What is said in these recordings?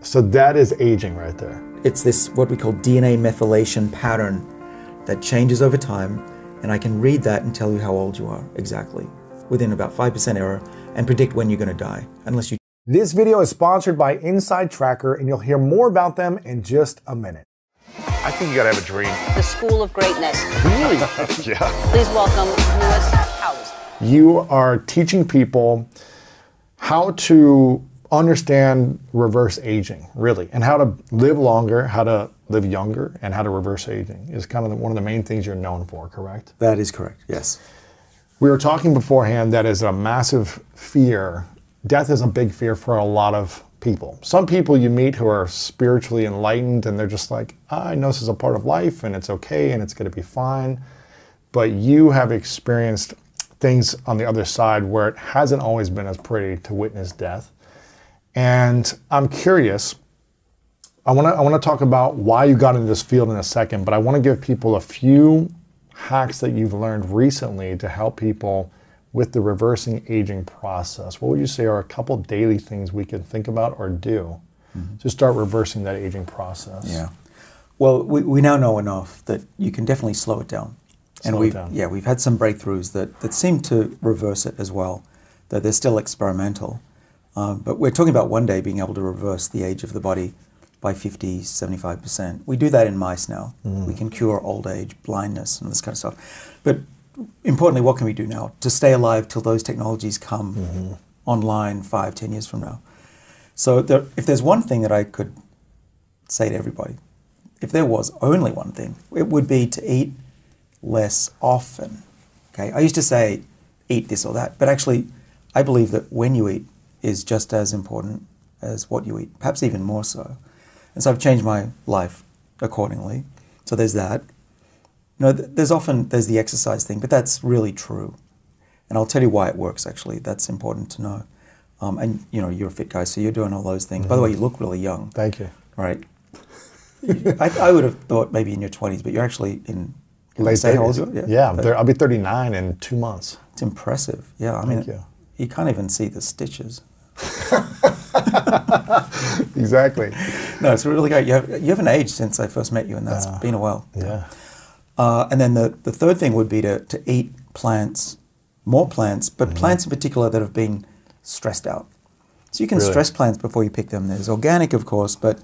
So that is aging right there. It's this, what we call DNA methylation pattern that changes over time, and I can read that and tell you how old you are exactly, within about 5% error, and predict when you're going to die, unless you... This video is sponsored by InsideTracker, and you'll hear more about them in just a minute. I think you gotta have a dream. The School of Greatness. Really? Yeah. Please welcome Lewis Howes. You are teaching people how to understand reverse aging, really, and how to live longer, how to live younger, and how to reverse aging is kind of one of the main things you're known for, correct? That is correct, yes. We were talking beforehand that is a massive fear. Death is a big fear for a lot of people. Some people you meet who are spiritually enlightened and they're just like, I know this is a part of life and it's okay and it's going to be fine. But you have experienced things on the other side where it hasn't always been as pretty to witness death. And I'm curious, I want to talk about why you got into this field in a second, but I want to give people a few hacks that you've learned recently to help people with the reversing aging process. What would you say are a couple daily things we can think about or do to start reversing that aging process? Yeah. Well, we now know enough that you can definitely slow it down. And we've had some breakthroughs that seem to reverse it as well, though they're still experimental. But we're talking about one day being able to reverse the age of the body by 50, 75%. We do that in mice now. We can cure old age, blindness, and this kind of stuff. But importantly, what can we do now to stay alive till those technologies come online 5, 10 years from now? So if there's one thing that I could say to everybody, if there was only one thing, it would be to eat less often. Okay, I used to say eat this or that, but actually I believe that when you eat is just as important as what you eat, perhaps even more so. And so I've changed my life accordingly. So there's that. You know, there's the exercise thing, but that's really true. And I'll tell you why it works, actually. That's important to know. And, you know, you're a fit guy, so you're doing all those things. By the way, you look really young. Thank you. Right. I would have thought maybe in your 20s, but you're actually in... Late 30s. Yeah, I'll be 39 in 2 months. It's impressive. Yeah, I mean, you can't even see the stitches. Exactly. No, it's really great. You haven't aged since I first met you, and that's been a while. Yeah. And then the third thing would be to eat plants, more plants, but plants in particular that have been stressed out. So you can stress plants before you pick them. There's organic, of course, but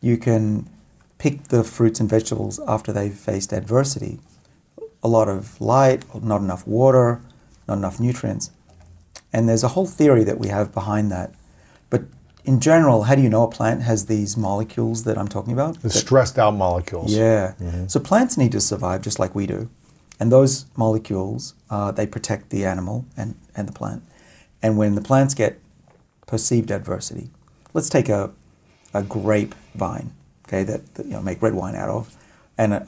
you can pick the fruits and vegetables after they've faced adversity. A lot of light, not enough water, not enough nutrients. And there's a whole theory that we have behind that. But in general, how do you know a plant has these molecules that I'm talking about? The stressed out molecules. Yeah. So plants need to survive just like we do. And those molecules, they protect the animal and the plant. And when the plants get perceived adversity, let's take a grape vine, okay, that you know, make red wine out of. And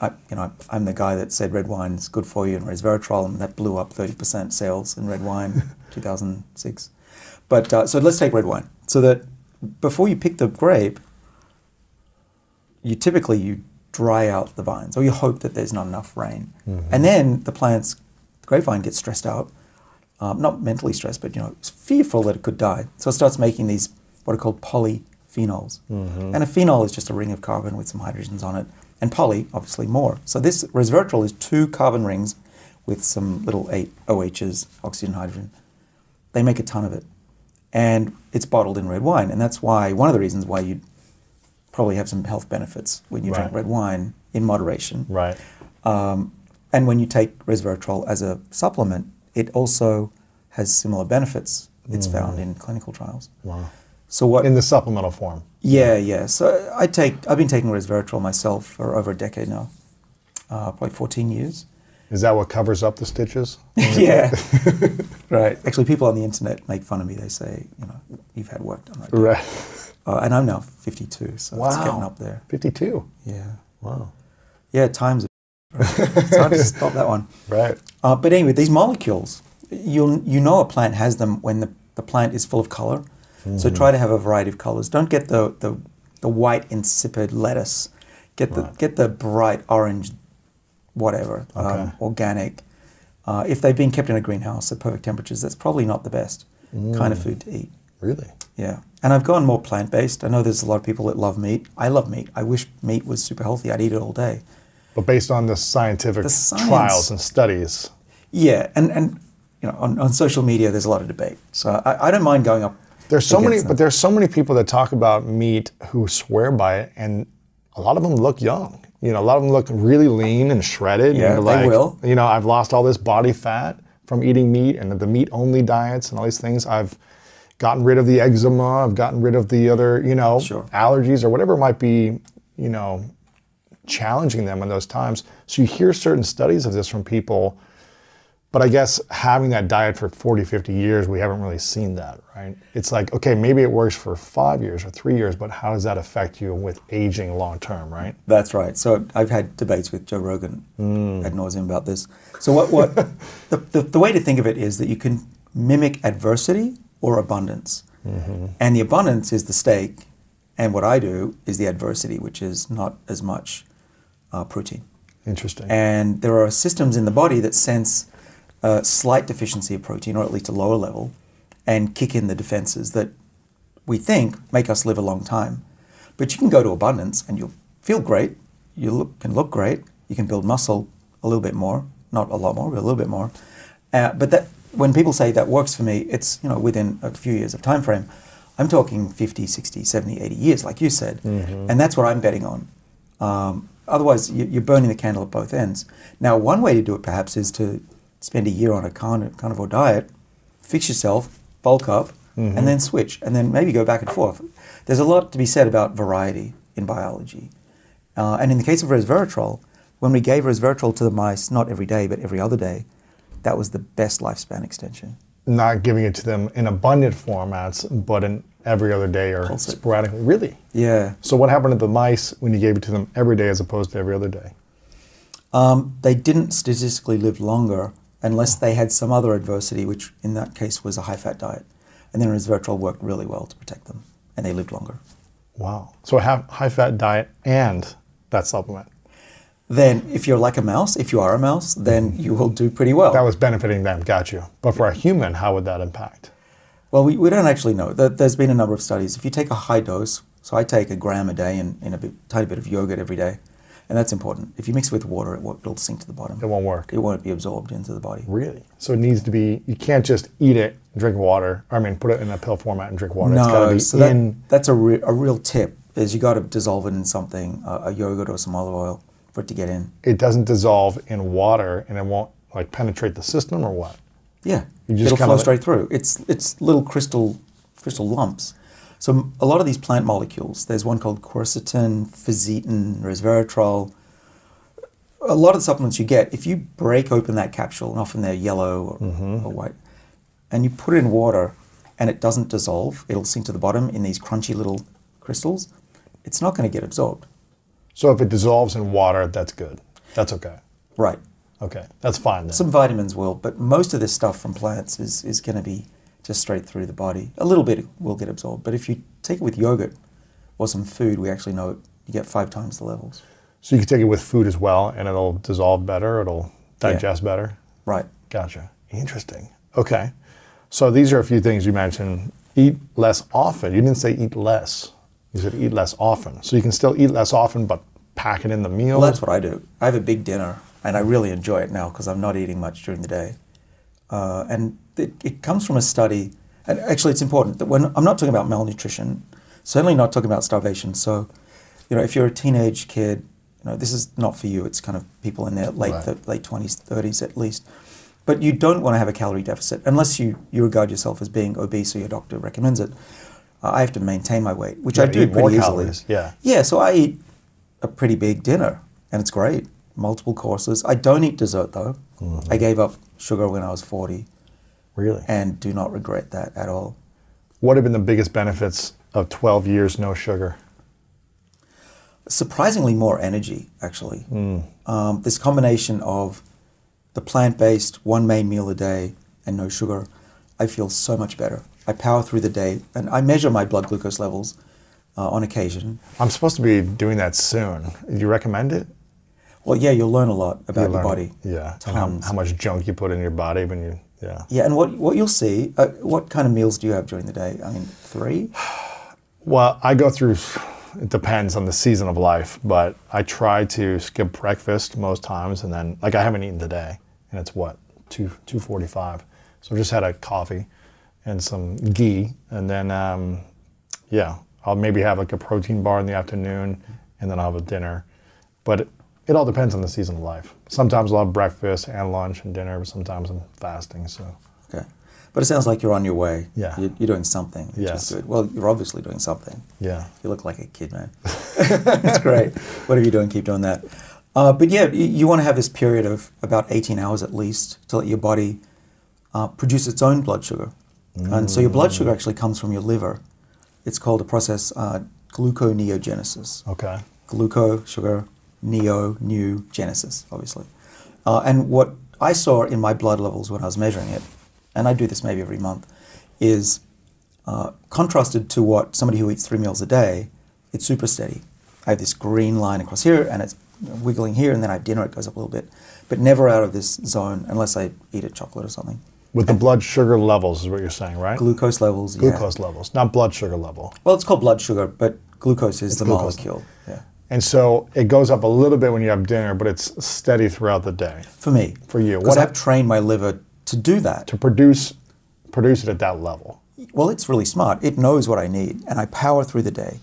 I'm the guy that said red wine is good for you and resveratrol, and that blew up 30% sales in red wine 2006. But so let's take red wine. So that before you pick the grape, you typically dry out the vines, or you hope that there's not enough rain. And then the grapevine gets stressed out, not mentally stressed, but you know, it's fearful that it could die. So it starts making these what are called polyphenols. And a phenol is just a ring of carbon with some hydrogens on it. And poly, obviously more. So this resveratrol is 2 carbon rings with some little 8 OHs, oxygen, hydrogen. They make a ton of it. And it's bottled in red wine. And that's why, one of the reasons why you'd probably have some health benefits when you drink red wine in moderation. Right. And when you take resveratrol as a supplement, it also has similar benefits. It's found in clinical trials. Wow. So what? In the supplemental form. Yeah. So I've been taking resveratrol myself for over a decade now, probably 14 years. Is that what covers up the stitches? Yeah. Right. Actually, people on the internet make fun of me. They say, you know, you've had work done. Right. And I'm now 52, so it's getting up there. 52. Yeah. Wow. Yeah, time's it's hard to stop that one. Right. But anyway, these molecules, you know a plant has them when the plant is full of color. So try to have a variety of colors. Don't get the white insipid lettuce. Get the bright orange, whatever, organic. If they've been kept in a greenhouse at perfect temperatures, that's probably not the best kind of food to eat. Really? Yeah. And I've gone more plant-based. I know there's a lot of people that love meat. I love meat. I wish meat was super healthy. I'd eat it all day. But based on the scientific The science- trials and studies. Yeah, and you know, on social media, there's a lot of debate. So I don't mind going up. There's so many, against but them. there's so many people that talk about meat who swear by it, and a lot of them look young. You know, a lot of them look really lean and shredded. Yeah, and they will. You know, I've lost all this body fat from eating meat and the meat-only diets and all these things. I've gotten rid of the eczema. I've gotten rid of the other, you know, Sure. allergies or whatever might be, you know, challenging them in those times. So you hear certain studies of this from people, but I guess having that diet for 40, 50 years, we haven't really seen that, right? It's like, okay, maybe it works for 5 years or 3 years, but how does that affect you with aging long term, right? That's right. So I've had debates with Joe Rogan ad nauseum about this. So what the way to think of it is that you can mimic adversity or abundance. And the abundance is the steak, and what I do is the adversity, which is not as much protein. Interesting. And there are systems in the body that sense a slight deficiency of protein, or at least a lower level, and kick in the defenses that we think make us live a long time. But you can go to abundance and you'll feel great, can look great, you can build muscle a little bit more, not a lot more, but a little bit more. But that, when people say that works for me, it's, you know, within a few years of time frame. I'm talking 50, 60, 70, 80 years, like you said. And that's what I'm betting on. Otherwise, you're burning the candle at both ends. Now, one way to do it perhaps is to spend a year on a carnivore diet, fix yourself, bulk up, and then switch, and then maybe go back and forth. There's a lot to be said about variety in biology. And in the case of resveratrol, when we gave resveratrol to the mice, not every day, but every other day, that was the best lifespan extension. Not giving it to them in abundant formats, but in every other day or Pulse it. sporadically. Really? Yeah. So what happened to the mice when you gave it to them every day as opposed to every other day? They didn't statistically live longer unless they had some other adversity, which in that case was a high-fat diet. And then resveratrol worked really well to protect them, and they lived longer. Wow. So have high-fat diet and that supplement. Then if you're like a mouse, if you are a mouse, then you will do pretty well. That was benefiting them, got you. But for a human, how would that impact? Well, we don't actually know. There's been a number of studies. If you take a high dose, so I take 1 gram a day and a tiny bit of yogurt every day, and that's important. If you mix it with water, it'll sink to the bottom. It won't work. It won't be absorbed into the body. Really? So it needs to be, you can't just eat it, drink water, put it in a pill format and drink water. It's got to be so that's a real tip, is you got to dissolve it in something, a yogurt or some olive oil, for it to get in. It doesn't dissolve in water and it won't like penetrate the system or what? Yeah, You just it'll kinda flow straight through. It's little crystal lumps. So a lot of these plant molecules, there's one called quercetin, physetin, resveratrol. A lot of the supplements you get, if you break open that capsule, and often they're yellow or white, and you put it in water and it doesn't dissolve, it'll sink to the bottom in these crunchy little crystals, it's not going to get absorbed. So if it dissolves in water, that's good. That's okay. Right. Okay, that's fine then. Some vitamins will, but most of this stuff from plants is going to be just straight through the body. A little bit will get absorbed, but if you take it with yogurt or some food, we actually know you get 5 times the levels. So you can take it with food as well and it'll dissolve better, it'll digest better? Right. Gotcha. Interesting. Okay. So these are a few things you mentioned. Eat less often. You didn't say eat less. You said eat less often. So you can still eat less often, but pack it in the meal? Well, that's what I do. I have a big dinner, and I really enjoy it now because I'm not eating much during the day. And it comes from a study, and actually it's important that when I'm not talking about malnutrition, certainly not talking about starvation. So, if you're a teenage kid, this is not for you. It's kind of people in their late 20s, 30s at least. But you don't want to have a calorie deficit unless you regard yourself as being obese or your doctor recommends it. I have to maintain my weight, which I do pretty easily. Yeah, so I eat a pretty big dinner, and it's great. Multiple courses. I don't eat dessert, though. I gave up sugar when I was 40. Really? And do not regret that at all. What have been the biggest benefits of 12 years no sugar? Surprisingly more energy, actually. This combination of the plant-based, 1 main meal a day and no sugar, I feel so much better. I power through the day, and I measure my blood glucose levels on occasion. I'm supposed to be doing that soon. Do you recommend it? Well, yeah, you'll learn a lot about your body. Yeah, and how much junk you put in your body when you, Yeah. Yeah, and what you'll see, what kind of meals do you have during the day? I mean, 3? Well, I go through, it depends on the season of life, but I try to skip breakfast most times, and then, like, I haven't eaten today, and it's what, 2:45. So I just had a coffee and some ghee, and then, yeah, I'll maybe have like a protein bar in the afternoon, and then I'll have a dinner. But it all depends on the season of life. Sometimes I'll have breakfast and lunch and dinner, but sometimes I'm fasting, so. Okay. But it sounds like you're on your way. Yeah. You're doing something, which Yes. is good. Well, you're obviously doing something. Yeah. You look like a kid, man. That's great. Whatever you're doing, keep doing that. But yeah, you want to have this period of about 18 hours at least to let your body produce its own blood sugar. And so your blood sugar actually comes from your liver. It's called a process, gluconeogenesis. Okay. Gluco, sugar, new, genesis, obviously. And what I saw in my blood levels when I was measuring it, and I do this maybe every month, is contrasted to what somebody who eats 3 meals a day, it's super steady. I have this green line across here, and it's wiggling here, and then I have dinner, it goes up a little bit, but never out of this zone unless I eat a chocolate or something. With the blood sugar levels is what you're saying, right? Glucose levels, Glucose levels, not blood sugar level. Well, it's called blood sugar, but glucose is the glucose. molecule. Yeah. And so it goes up a little bit when you have dinner, but it's steady throughout the day. For me. For you. Because I've trained my liver to do that. To produce it at that level. Well, it's really smart. It knows what I need, and I power through the day.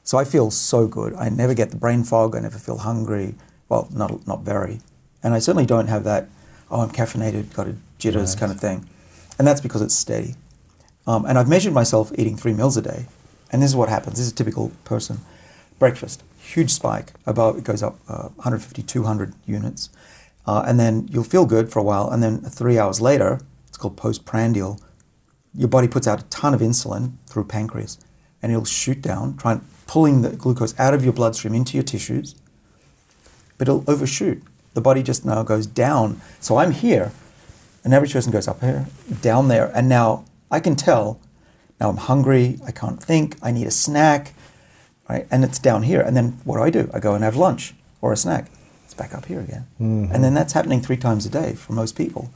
So I feel so good. I never get the brain fog. I never feel hungry. Well, not very. And I certainly don't have that, oh, I'm caffeinated, got a jitters kind of thing. And that's because it's steady. And I've measured myself eating 3 meals a day. And this is what happens. This is a typical person. Breakfast, huge spike. It goes up 150, 200 units. And then you'll feel good for a while. And then 3 hours later, it's called postprandial, your body puts out a ton of insulin through pancreas. And it'll shoot down, pulling the glucose out of your bloodstream into your tissues. But it'll overshoot. The body just now goes down. So I'm here. An average person goes up here, down there, and now I can tell, now I'm hungry, I can't think, I need a snack, right? And it's down here. And then what do? I go and have lunch or a snack. It's back up here again. Mm-hmm. And then that's happening 3 times a day for most people.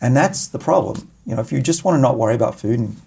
And that's the problem. You know, if you just want to not worry about food and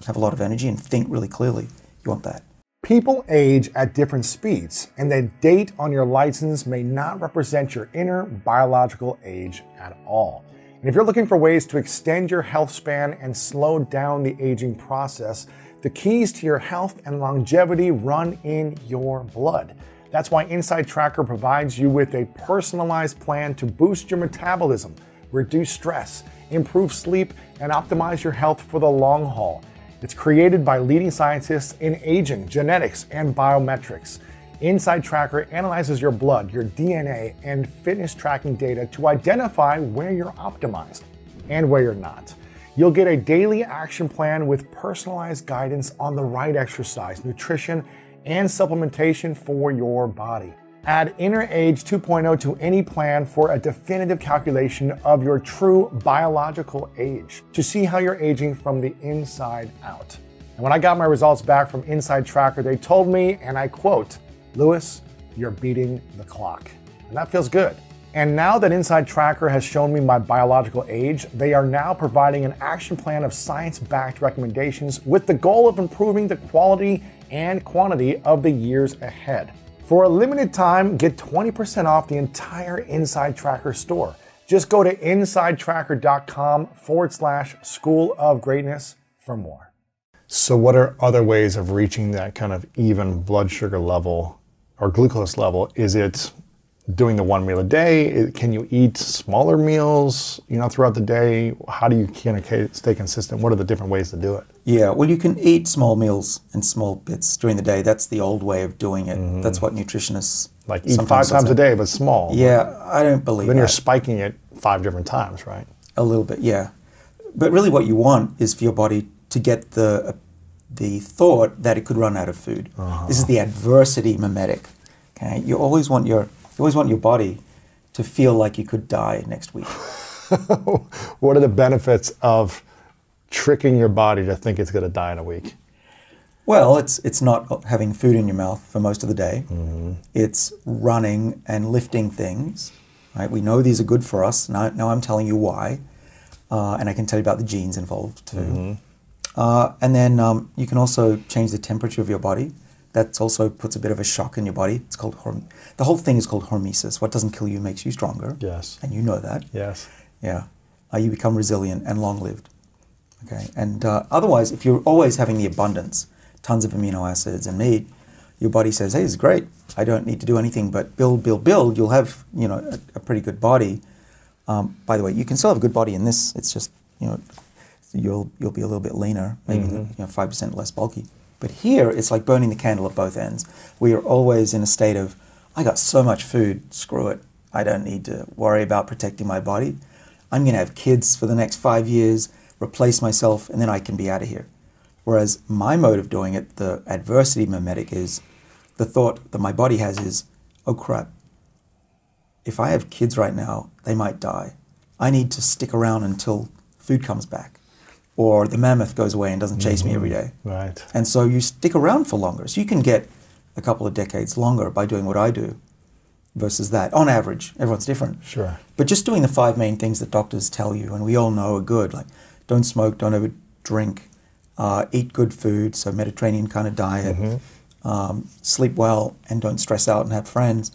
have a lot of energy and think really clearly, you want that. People age at different speeds, and the date on your license may not represent your inner biological age at all. And if you're looking for ways to extend your health span and slow down the aging process, the keys to your health and longevity run in your blood. That's why InsideTracker provides you with a personalized plan to boost your metabolism, reduce stress, improve sleep, and optimize your health for the long haul. It's created by leading scientists in aging, genetics, and biometrics. InsideTracker analyzes your blood, your DNA, and fitness tracking data to identify where you're optimized and where you're not. You'll get a daily action plan with personalized guidance on the right exercise, nutrition, and supplementation for your body. Add Inner Age 2.0 to any plan for a definitive calculation of your true biological age to see how you're aging from the inside out. And when I got my results back from InsideTracker, they told me, and I quote, "Lewis, you're beating the clock." And that feels good. And now that InsideTracker has shown me my biological age, they are now providing an action plan of science-backed recommendations with the goal of improving the quality and quantity of the years ahead. For a limited time, get 20% off the entire InsideTracker store. Just go to InsideTracker.com/School of Greatness for more. So what are other ways of reaching that kind of even blood sugar level or glucose level? Is it doing the 1 meal a day? Can you eat smaller meals, throughout the day? How do you stay consistent? What are the different ways to do it? Yeah, well, you can eat small meals in small bits during the day. That's the old way of doing it. Mm-hmm. That's what nutritionists like eat 5 times a day, but small. Yeah, I don't believe that. Then you're spiking it 5 different times, right? A little bit, yeah. But really what you want is for your body to get the thought that it could run out of food. Uh-huh. This is the adversity mimetic. Okay, you always want your body to feel like you could die next week. What are the benefits of tricking your body to think it's going to die in a week? Well, it's not having food in your mouth for most of the day. Mm-hmm. It's running and lifting things. Right? We know these are good for us. Now I'm telling you why. and I can tell you about the genes involved too. And then you can also change the temperature of your body. That also puts a bit of a shock in your body. It's called the whole thing is called hormesis. What doesn't kill you makes you stronger. Yes. And you know that. Yes. Yeah. You become resilient and long-lived. Okay. And otherwise, if you're always having the abundance, tons of amino acids and meat, your body says, hey, this is great. I don't need to do anything but build, build, build. You'll have, you know, a pretty good body. By the way, you can still have a good body in this. It's just, you know, you'll be a little bit leaner, maybe 5% less bulky. But here, it's like burning the candle at both ends. We are always in a state of, I got so much food, screw it. I don't need to worry about protecting my body. I'm going to have kids for the next 5 years, replace myself, and then I can be out of here. Whereas my mode of doing it, the adversity mimetic, is the thought that my body has is, oh crap, if I have kids right now, they might die. I need to stick around until food comes back, or the mammoth goes away and doesn't chase me every day. Right. And so you stick around for longer. So you can get a couple of decades longer by doing what I do versus that. On average, everyone's different. Sure. But just doing the 5 main things that doctors tell you, and we all know are good, like don't smoke, don't over drink, eat good food, so Mediterranean kind of diet, sleep well, and don't stress out and have friends.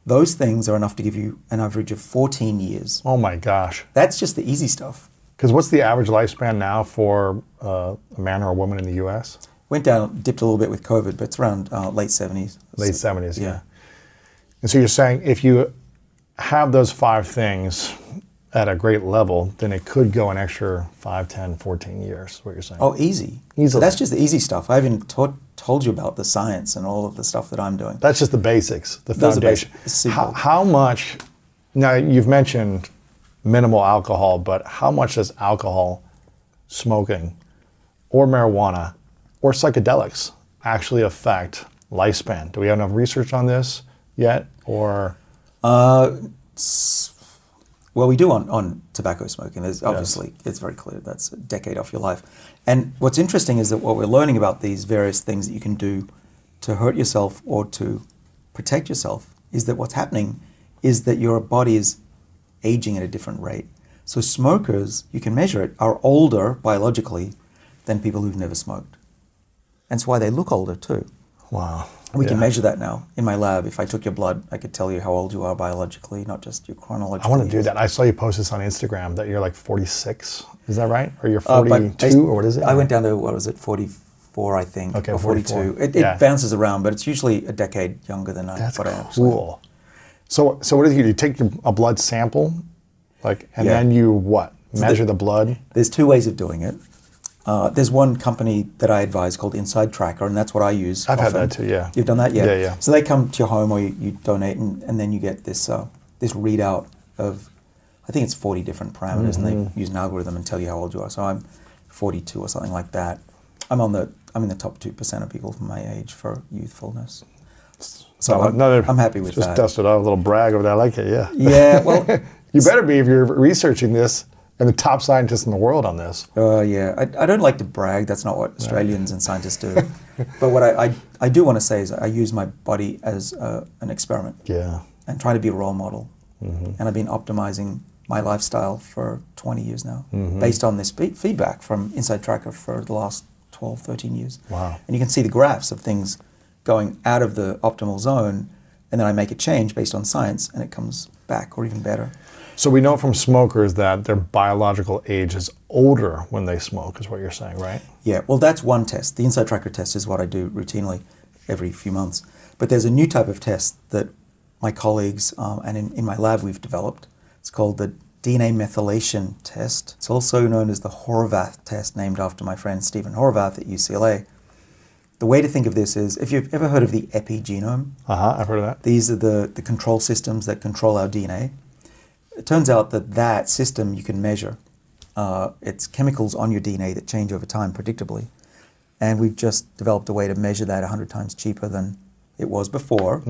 Those things are enough to give you an average of 14 years. Oh my gosh. That's just the easy stuff. Because what's the average lifespan now for a man or a woman in the U.S.? Went down, dipped a little bit with COVID, but it's around late 70s. Late 70s, yeah. And so you're saying if you have those 5 things at a great level, then it could go an extra 5, 10, 14 years, what you're saying. Oh, easy. Easily. That's just the easy stuff. I haven't told you about the science and all of the stuff that I'm doing. That's just the basics, the Those are foundation. basic. How much, now you've mentioned minimal alcohol, but how much does alcohol, smoking, or marijuana, or psychedelics actually affect lifespan? Do we have enough research on this yet, or? Well, we do on tobacco smoking. There's obviously, it's very clear that's a decade off your life. And what's interesting is that what we're learning about these various things that you can do to hurt yourself or to protect yourself is that what's happening is that your body is aging at a different rate. So smokers, you can measure it, are older biologically than people who've never smoked. And it's why they look older too. Wow. We can measure that now in my lab. If I took your blood, I could tell you how old you are biologically, not just your chronological. I want to do that. I saw you post this on Instagram that you're like 46. Is that right? Or you're 42, or what is it? I went down to, what was it, 44, I think, okay, or 42. 44. It bounces around, but it's usually a decade younger than That's what I am. cool. So what do you do? You take a blood sample, and then you what? Measure the blood? There's 2 ways of doing it. There's one company that I advise called InsideTracker, and that's what I use. I've had that too, yeah. You've done that? Yeah. Yeah. So they come to your home or you donate, and then you get this this readout of, I think it's 40 different parameters, and they use an algorithm and tell you how old you are. So I'm 42 or something like that. I'm in the top 2% of people from my age for youthfulness. So I'm happy with that. Just dust it off, a little brag over that. I like it, yeah. Yeah, well. You better be if you're researching this and the top scientists in the world on this. Yeah, I don't like to brag. That's not what Australians and scientists do. But what I do want to say is I use my body as an experiment. Yeah. And trying to be a role model. And I've been optimizing my lifestyle for 20 years now, based on this feedback from InsideTracker for the last 12, 13 years. Wow. And you can see the graphs of things going out of the optimal zone, and then I make a change based on science, and it comes back, or even better. So we know from smokers that their biological age is older when they smoke, is what you're saying, right? Yeah, well, that's one test. The InsideTracker test is what I do routinely every few months. But there's a new type of test that my colleagues and in my lab we've developed. It's called the Dna Methylation Test. It's also known as the Horvath test, named after my friend Stephen Horvath at UCLA. The way to think of this is, if you've ever heard of the epigenome, I've heard of that. These are the control systems that control our DNA. It turns out that system you can measure. It's chemicals on your DNA that change over time predictably. And we've just developed a way to measure that 100 times cheaper than it was before.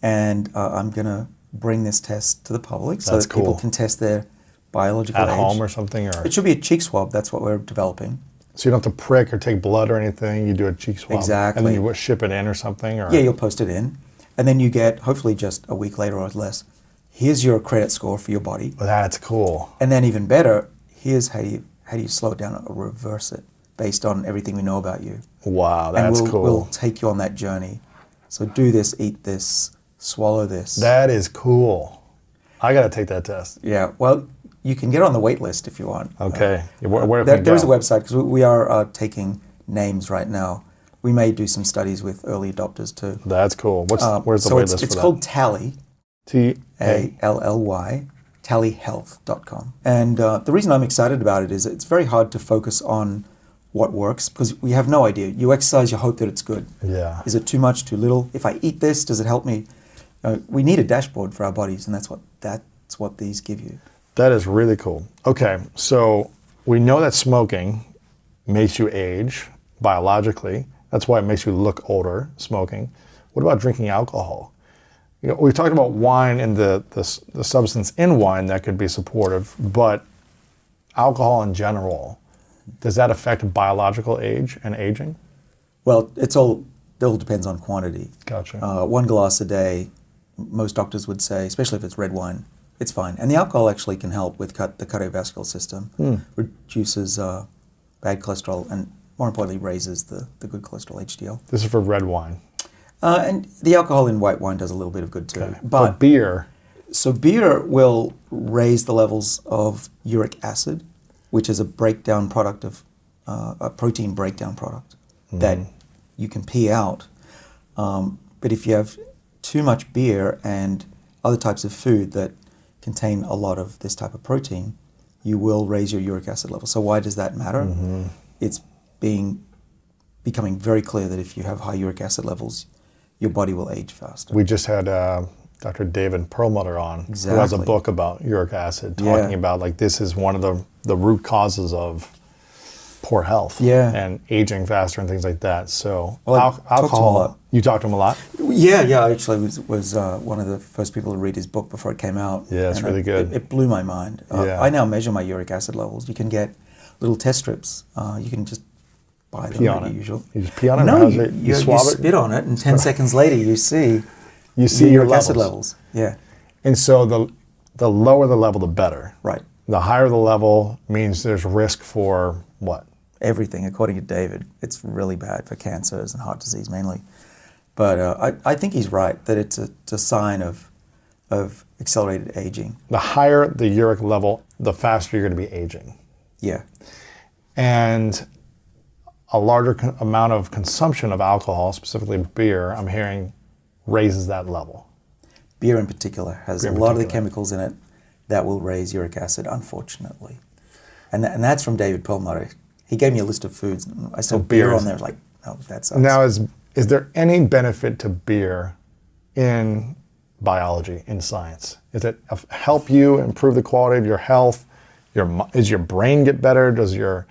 And I'm going to bring this test to the public so that people can test their biological age. At home or something? Or? It should be a cheek swab. That's what we're developing. So you don't have to prick or take blood or anything. You do a cheek swab. Exactly. And then you ship it in or something? Or? Yeah, you'll post it in. And then you get, hopefully just a week later or less, here's your credit score for your body. Well, that's cool. And then even better, here's how you slow it down or reverse it based on everything we know about you. Wow, And that's cool. we'll take you on that journey. So do this, eat this, swallow this. That is cool. I got to take that test. Yeah, well, you can get on the wait list if you want. Okay. Where can we There's a go? website, because we are taking names right now. We may do some studies with early adopters too. That's cool. Where's the so wait it's, list for it's that? called Tally, T-A. ALLY, tallyhealth.com. And the reason I'm excited about it is it's very hard to focus on what works because we have no idea. You exercise, you hope that it's good. Yeah. Is it too much, too little? If I eat this, does it help me? We need a dashboard for our bodies, and that's what these give you. That is really cool. Okay, so we know that smoking makes you age biologically. That's why it makes you look older, smoking. What about drinking alcohol? You know, we've talked about wine and the substance in wine that could be supportive, but alcohol in general, does that affect biological age and aging? Well, it all depends on quantity. Gotcha. 1 glass a day, most doctors would say, especially if it's red wine, it's fine. And the alcohol actually can help with the cardiovascular system, reduces bad cholesterol, and more importantly, raises the good cholesterol, HDL. This is for red wine. And the alcohol in white wine does a little bit of good too. Okay. But beer, So beer will raise the levels of uric acid, which is a breakdown product of a protein breakdown product that you can pee out. But if you have too much beer and other types of food that contain a lot of this type of protein, you will raise your uric acid level. So why does that matter? It's becoming very clear that if you have high uric acid levels, your body will age faster. we just had Dr. David Perlmutter on, who has a Exactly. book about uric acid, talking about like this is one of the root causes of poor health and aging faster and things like that. So Well, I talked to him a alcohol, lot. you talked to him a lot? Yeah, I actually was one of the first people to read his book before it came out. Yeah, it's and really good. It blew my mind. Yeah. I now measure my uric acid levels. You can get little test strips. You can just buy them Pee on at it. the usual. You just pee on it? or No, how's you, it? you swab it? spit on it, and 10 seconds later you see your uric acid levels. Yeah, And so the lower the level, the better. right. The higher the level means there's risk for what? Everything, according to David, it's really bad for cancers and heart disease mainly. But I think he's right that it's a sign of accelerated aging. The higher the uric level, the faster you're going to be aging. Yeah. And a larger amount of consumption of alcohol, specifically beer, I'm hearing raises that level. Beer in particular has Beer a in lot of the particular. chemicals in it that will raise uric acid, unfortunately. And that's from David Perlmutter. He gave me a list of foods. And I saw beer beers. on there, like, oh, that sucks. Now, is there any benefit to beer in biology, in science? Does it help you improve the quality of your health? Does your brain get better? Does your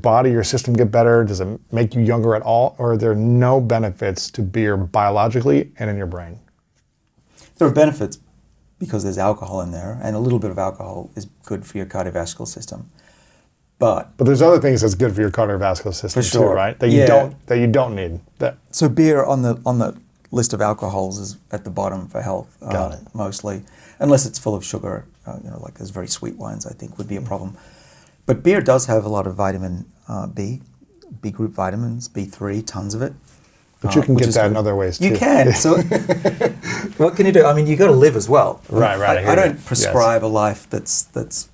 body, your system get better? Does it make you younger at all? Or are there no benefits to beer biologically and in your brain? There are benefits because there's alcohol in there, and a little bit of alcohol is good for your cardiovascular system. But there's other things that's good for your cardiovascular system For sure. too, right? That you don't need. so beer on the list of alcohols is at the bottom for health, Got it. mostly, unless it's full of sugar. Like those very sweet wines, I think would be a problem. But beer does have a lot of vitamin B group vitamins, B3, tons of it. But you can which get is that good. in other ways too. You can. So what can you do? I mean, you got to live as well. Right, I hear I you. don't prescribe a life that's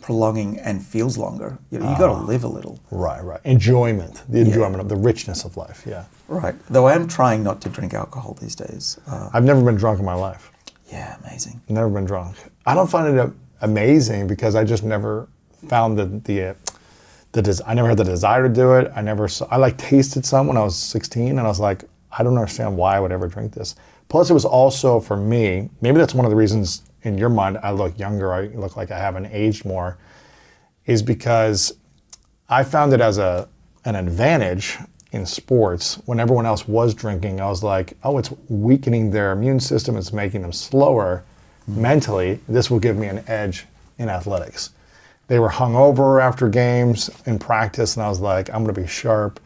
prolonging and feels longer. You got to live a little. Right. Enjoyment, the enjoyment of the richness of life, yeah. Right. Though I am trying not to drink alcohol these days. I've never been drunk in my life. Yeah, amazing. Never been drunk. I don't find it amazing because I just never found I never had the desire to do it. I like tasted some when I was 16 and I was like, I don't understand why I would ever drink this. Plus it was also for me, maybe that's one of the reasons in your mind I look younger, I look like I haven't aged more, is because I found it as an advantage in sports. When everyone else was drinking, I was like, oh, it's weakening their immune system, it's making them slower mentally. This will give me an edge in athletics. They were hungover after games in practice, and I was like, I'm going to be sharp.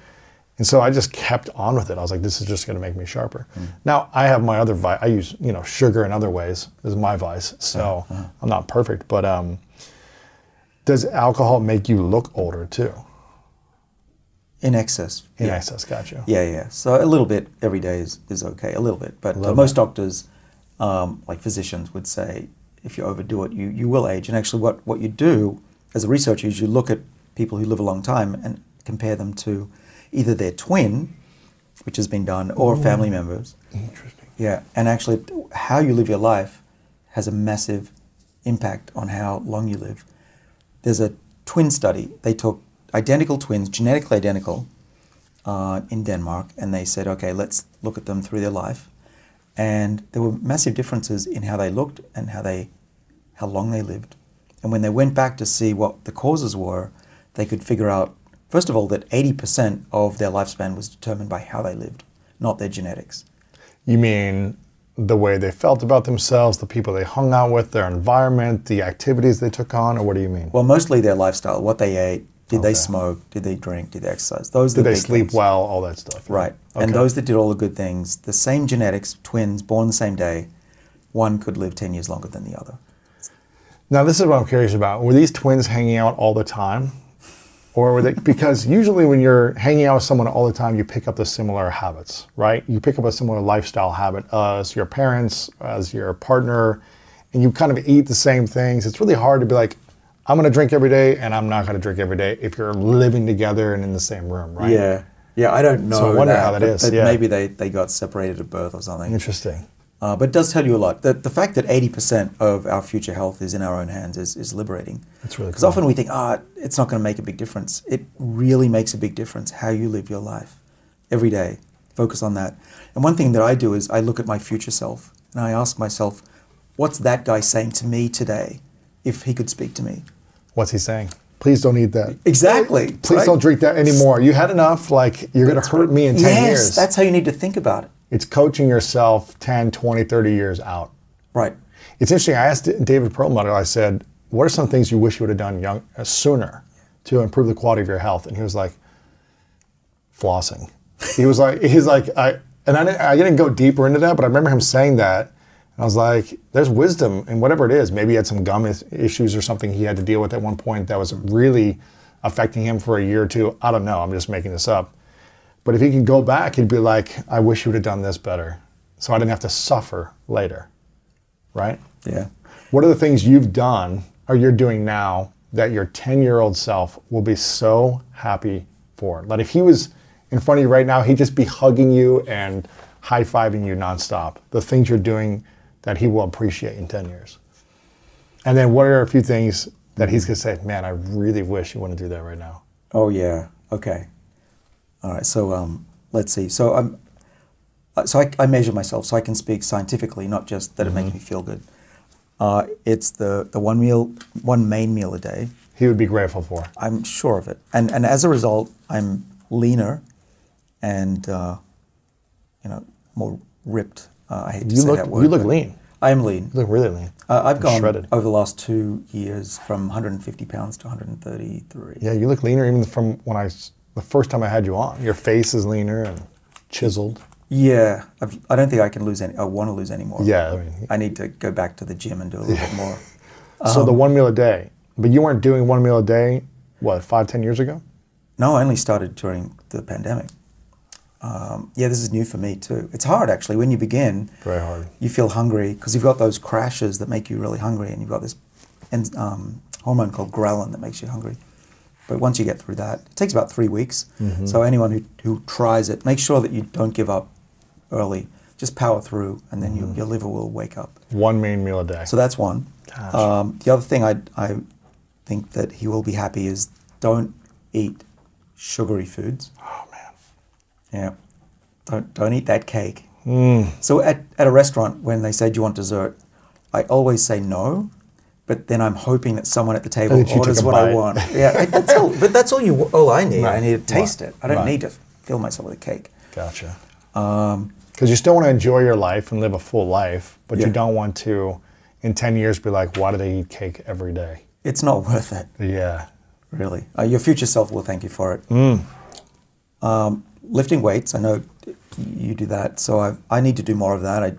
And so I just kept on with it. I was like, this is just going to make me sharper. Now, I have my other vice. I use sugar in other ways. This is my vice. So I'm not perfect. But Does alcohol make you look older too? In excess. In yeah. excess, gotcha. Yeah, yeah. So a little bit every day is okay, a little bit. But most doctors, like physicians, would say if you overdo it, you will age. And actually what you do as a researcher is you look at people who live a long time and compare them to either their twin, which has been done, or family members. Interesting. Yeah, and actually how you live your life has a massive impact on how long you live. There's a twin study. They took identical twins, genetically identical, in Denmark, and they said, okay, let's look at them through their life. And there were massive differences in how they looked and how long they lived. And when they went back to see what the causes were, they could figure out, first of all, that 80% of their lifespan was determined by how they lived, not their genetics. You mean the way they felt about themselves, the people they hung out with, their environment, the activities they took on, or what do you mean? Well, mostly their lifestyle, what they ate. Did they smoke? Did they drink? Did they exercise? Those did are the they big sleep things. well? All that stuff. Right. Okay. And those that did all the good things, the same genetics, twins, born the same day, one could live 10 years longer than the other. Now, this is what I'm curious about. Were these twins hanging out all the time? Or were they, because usually when you're hanging out with someone all the time, you pick up the similar habits, right? You pick up a similar lifestyle habit as your parents, as your partner, and you kind of eat the same things. It's really hard to be like, I'm going to drink every day and I'm not going to drink every day if you're living together and in the same room, right? Yeah. Yeah, I don't know. So I wonder how that is. Yeah. Maybe they got separated at birth or something. Interesting. But it does tell you a lot. The fact that 80% of our future health is in our own hands is liberating. That's really cool. Because often we think, it's not going to make a big difference. It really makes a big difference how you live your life every day. Focus on that. And one thing that I do is I look at my future self and I ask myself, what's that guy saying to me today if he could speak to me? What's he saying? Please don't eat that. Exactly. Please don't drink that anymore. You had enough. Like, you're going to hurt me in 10 years. Yes, that's how you need to think about it. It's coaching yourself 10, 20, 30 years out. Right. It's interesting. I asked David Perlmutter, I said, what are some things you wish you would have done sooner to improve the quality of your health? And he was like, flossing. I didn't go deeper into that, but I remember him saying that. And I was like, there's wisdom in whatever it is. Maybe he had some gum issues or something he had to deal with at one point that was really affecting him for a year or two. I don't know. I'm just making this up. But if he could go back, he'd be like, I wish you would have done this better so I didn't have to suffer later, right? Yeah. What are the things you've done or you're doing now that your 10-year-old self will be so happy for? Like if he was in front of you right now, he'd just be hugging you and high-fiving you nonstop. The things you're doing that he will appreciate in 10 years. And then what are a few things that he's going to say, man, I really wish you wouldn't do that right now? Oh, yeah. Okay. All right. So let's see. So I measure myself so I can speak scientifically, not just that it makes me feel good. It's the one main meal a day. He would be grateful for. I'm sure of it. And as a result, I'm leaner and more ripped. I hate to say that word. You look lean. I am lean. You look really lean. I've gone shredded. over the last 2 years from 150 pounds to 133. Yeah, you look leaner even from the first time I had you on. Your face is leaner and chiseled. Yeah, I don't think I can lose any. I want to lose any more. Yeah, I need to go back to the gym and do a little bit more. So the one meal a day, but you weren't doing one meal a day, what, 5, 10 years ago? No, I only started during the pandemic. This is new for me too. It's hard actually when you begin. Very hard. You feel hungry because you've got those crashes that make you really hungry, and you've got this hormone called ghrelin that makes you hungry. But once you get through that, it takes about 3 weeks. Mm-hmm. So anyone who tries it, make sure that you don't give up early. Just power through, and then your liver will wake up. One main meal a day. So that's one. The other thing I think that he will be happy is don't eat sugary foods. Oh man. Yeah. Don't eat that cake. So at a restaurant, when they say, do you want dessert? I always say no, but then I'm hoping that someone at the table orders what I want. Yeah, that's all. But that's all I need. Right. I need to taste it. I don't need to fill myself with a cake. Gotcha. Because you still want to enjoy your life and live a full life, but you don't want to, in 10 years, be like, why do they eat cake every day? It's not worth it. Yeah. Really. Your future self will thank you for it. Lifting weights, I know you do that, so I need to do more of that.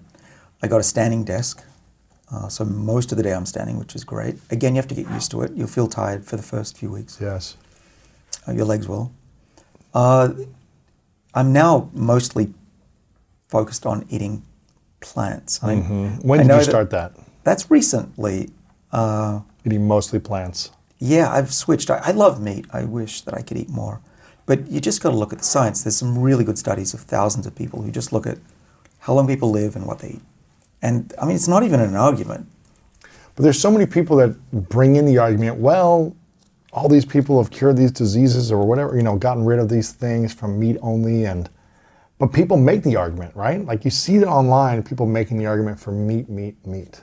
I got a standing desk. So most of the day I'm standing, which is great. Again, you have to get used to it. You'll feel tired for the first few weeks. Yes. Your legs will. I'm now mostly focused on eating plants. When did you start that? That's recently. Eating mostly plants. Yeah, I've switched. I love meat. I wish that I could eat more. But you just got to look at the science. There's some really good studies of thousands of people who just look at how long people live and what they eat. And I mean, it's not even an argument. But there's so many people that bring in the argument, well, all these people have cured these diseases or whatever, gotten rid of these things from meat only. But people make the argument, right? Like you see it online, people making the argument for meat.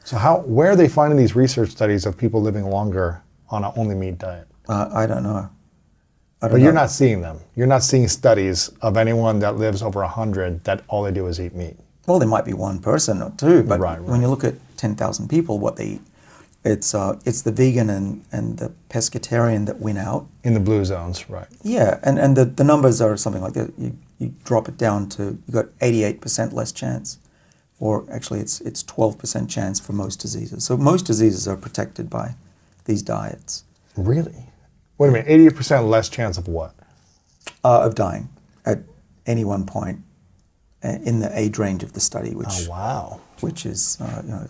So where are they finding these research studies of people living longer on an only meat diet? I don't know. But you're not seeing them. You're not seeing studies of anyone that lives over 100 that all they do is eat meat. Well, there might be one person or two, but Right. when you look at 10,000 people, what they eat, it's the vegan and the pescatarian that win out. In the blue zones, right. Yeah, and the numbers are something like that. You drop it down to, you got 88% less chance, or actually it's 12% chance for most diseases. So most diseases are protected by these diets. Really? Wait a minute, 80% less chance of what? Of dying at any one point in the age range of the study, which Oh, wow. which is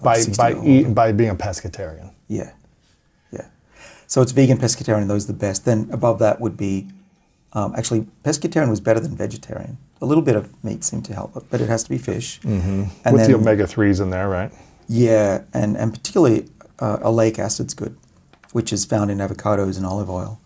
By 60 or older. by being a pescatarian. Yeah. So it's vegan, pescatarian, those are the best. Then above that would be, actually, pescatarian was better than vegetarian. A little bit of meat seemed to help, but it has to be fish. Mm-hmm. And With then, the omega-3s in there, right? Yeah, and particularly oleic acid's good, which is found in avocados and olive oil.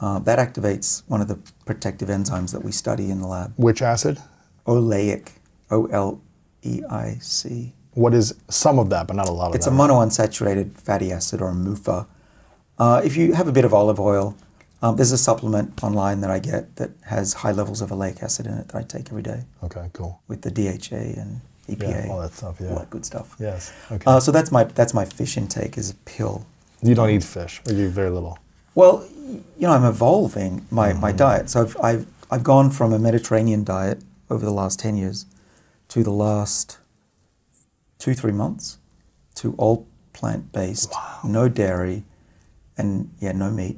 That activates one of the protective enzymes that we study in the lab. Which acid? Oleic, O-L-E-I-C. What is some of that, but not a lot of It's that? a monounsaturated fatty acid, or a MUFA. If you have a bit of olive oil, there's a supplement online that I get that has high levels of oleic acid in it that I take every day. Okay, cool. With the DHA and EPA, Yeah, all that stuff, yeah. all that good stuff. Yes, okay. So that's my fish intake, is a pill. You don't eat fish, or you eat very little? Well, I'm evolving my diet. So I've gone from a Mediterranean diet over the last 10 years to the last 2-3 months to all plant-based, no dairy, and no meat.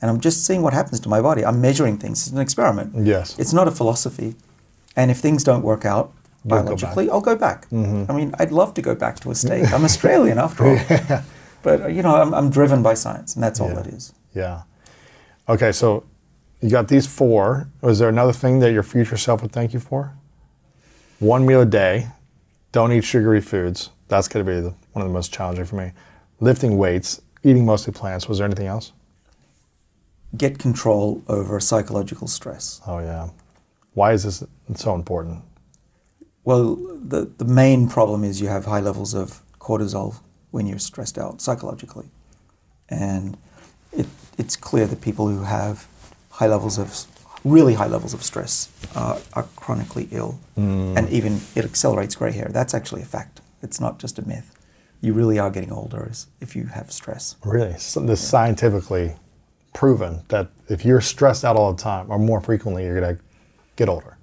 And I'm just seeing what happens to my body. I'm measuring things. It's an experiment. Yes. It's not a philosophy. And if things don't work out You'll go biologically, back. I'll go back. I mean, I'd love to go back to a steak. I'm Australian after all. Yeah. But, I'm driven by science, and that's all it is. Yeah. Okay, so you got these 4. Was there another thing that your future self would thank you for? 1 meal a day. Don't eat sugary foods. That's going to be one of the most challenging for me. Lifting weights. Eating mostly plants. Was there anything else? Get control over psychological stress. Oh, yeah. Why is this so important? Well, the main problem is you have high levels of cortisol when you're stressed out psychologically. And it's clear that people who have really high levels of stress are chronically ill. And even it accelerates gray hair. That's actually a fact. It's not just a myth. You really are getting older if you have stress. Really? So this scientifically proven that if you're stressed out all the time or more frequently, you're going to get older,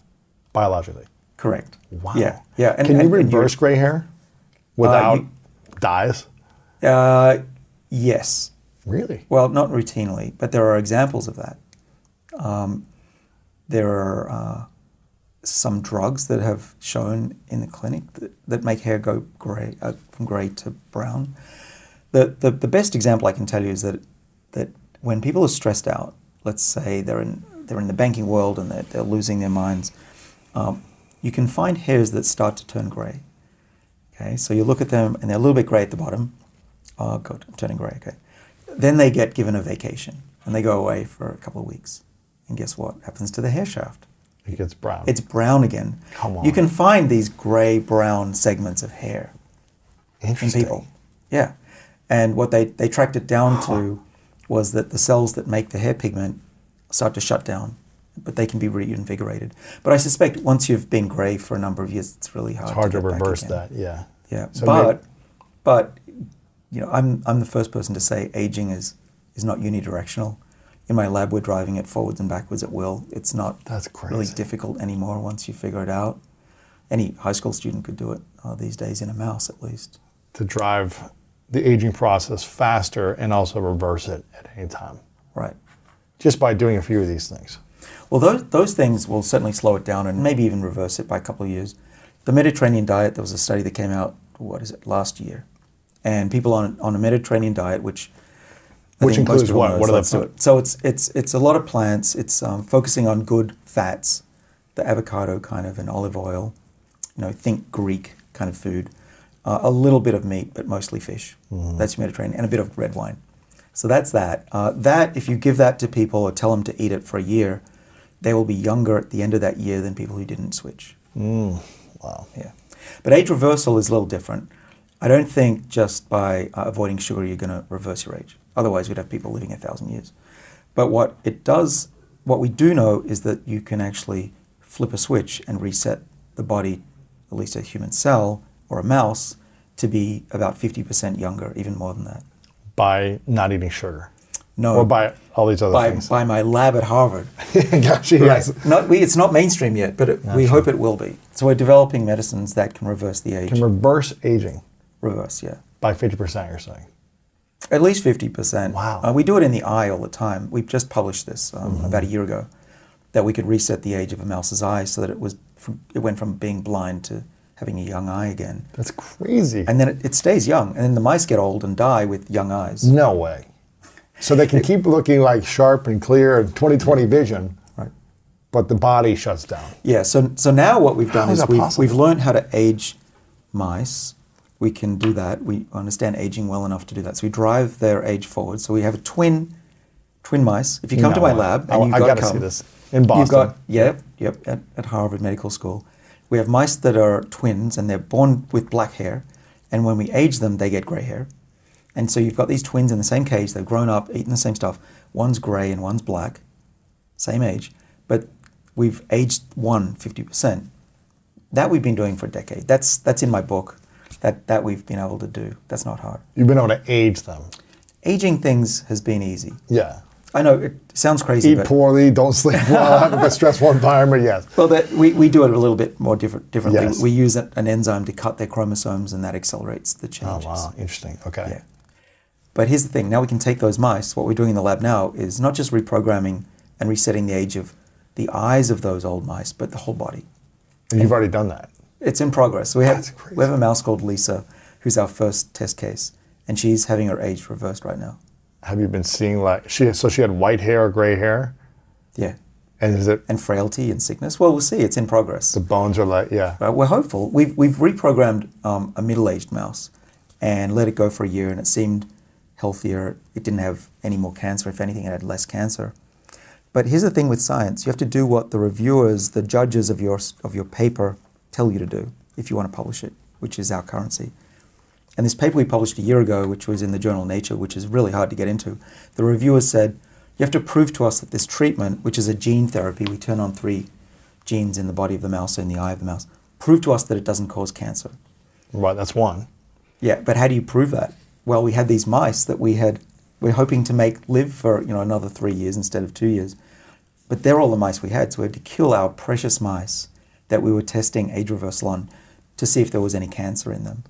biologically. Correct. Wow. Yeah. And, Can you and reverse gray hair without dyes? Yes. Really? Well, not routinely, but there are examples of that. There are some drugs that have shown in the clinic that make hair go gray, from gray to brown. The best example I can tell you is that when people are stressed out, let's say they're in the banking world and they're losing their minds, you can find hairs that start to turn gray. Okay, so you look at them and they're a little bit gray at the bottom. Oh God, I'm turning gray. Okay, then they get given a vacation and they go away for a couple of weeks, and guess what happens to the hair shaft? It gets brown. It's brown again. Come on. You can find these gray-brown segments of hair in Interesting. people. Yeah. And what they tracked it down to was that the cells that make the hair pigment start to shut down, but they can be reinvigorated. But I suspect once you've been gray for a number of years, it's really hard. It's hard to get back reverse again. that, yeah. Yeah. So But I'm the first person to say aging is not unidirectional. In my lab, we're driving it forwards and backwards at will. It's not That's crazy. really difficult anymore once you figure it out. Any high school student could do it these days in a mouse, at least. to drive the aging process faster and also reverse it at any time. Right. Just by doing a few of these things. Well, those things will certainly slow it down and maybe even reverse it by a couple of years. The Mediterranean diet, there was a study that came out, last year. And people on a Mediterranean diet, which includes what? What are the So it's a lot of plants. It's focusing on good fats, the avocado kind of, and olive oil. Think Greek kind of food. A little bit of meat, but mostly fish. That's Mediterranean, and a bit of red wine. So that's that. That, if you give that to people or tell them to eat it for a year, they will be younger at the end of that year than people who didn't switch. Wow. Yeah. But age reversal is a little different. I don't think just by avoiding sugar you're going to reverse your age. Otherwise, we'd have people living 1,000 years. But what we do know is that you can actually flip a switch and reset the body, at least a human cell or a mouse, to be about 50% younger, even more than that. By not eating sugar? No. Or by all these other things? By my lab at Harvard. Gotcha, yes. It's not mainstream yet, but we hope it will be. So we're developing medicines that can reverse the age. Can reverse aging? Reverse, yeah. By 50%, you're saying? At least 50%. Wow. We do it in the eye all the time. We've just published this about a year ago, that we could reset the age of a mouse's eye so that it went from being blind to having a young eye again. That's crazy. And then it stays young. And then the mice get old and die with young eyes. No way. So they can keep looking like sharp and clear and 20/20 vision, right? But the body shuts down. Yeah. So now what we've done is possible? we've learned how to age mice. We can do that. We understand aging well enough to do that. So we drive their age forward. So we have a twin mice. If you come to my lab, and I got to see this in Boston. At Harvard Medical School. We have mice that are twins, and they're born with black hair. And when we age them, they get gray hair. And so you've got these twins in the same cage. They've grown up, eaten the same stuff. One's gray and one's black, same age. But we've aged one 50%. That we've been doing for a decade. That's in my book. That we've been able to do. That's not hard. You've been able to age them. Aging things has been easy. Yeah. I know it sounds crazy. Eat poorly, don't sleep well, have a stressful environment. Yes. Well, we do it a little bit more differently. Yes. We use an enzyme to cut their chromosomes, and that accelerates the changes. Oh wow, interesting. Okay. Yeah. But here's the thing. Now we can take those mice. What we're doing in the lab now is not just reprogramming and resetting the age of the eyes of those old mice, but the whole body. And you've already done that. It's in progress. We have crazy. We have a mouse called Lisa, who's our first test case, and she's having her age reversed right now. Have you been seeing she had white hair or gray hair? Yeah. And is it and frailty and sickness? Well, we'll see. It's in progress. the bones are yeah. We're hopeful. We've reprogrammed a middle-aged mouse and let it go for a year, and it seemed healthier. It didn't have any more cancer. If anything, it had less cancer. But here's the thing with science: you have to do what the reviewers, the judges of your paper, tell you to do if you want to publish it, which is our currency. And this paper we published a year ago, which was in the journal Nature, which is really hard to get into, the reviewers said, you have to prove to us that this treatment, which is a gene therapy, we turn on 3 genes in the body of the mouse, in the eye of the mouse, prove to us that it doesn't cause cancer. Right, that's one. Yeah, but how do you prove that? Well, we had these mice that we're hoping to make live for another 3 years instead of 2 years. But they're all the mice we had, so we had to kill our precious mice that we were testing age reversal on to see if there was any cancer in them.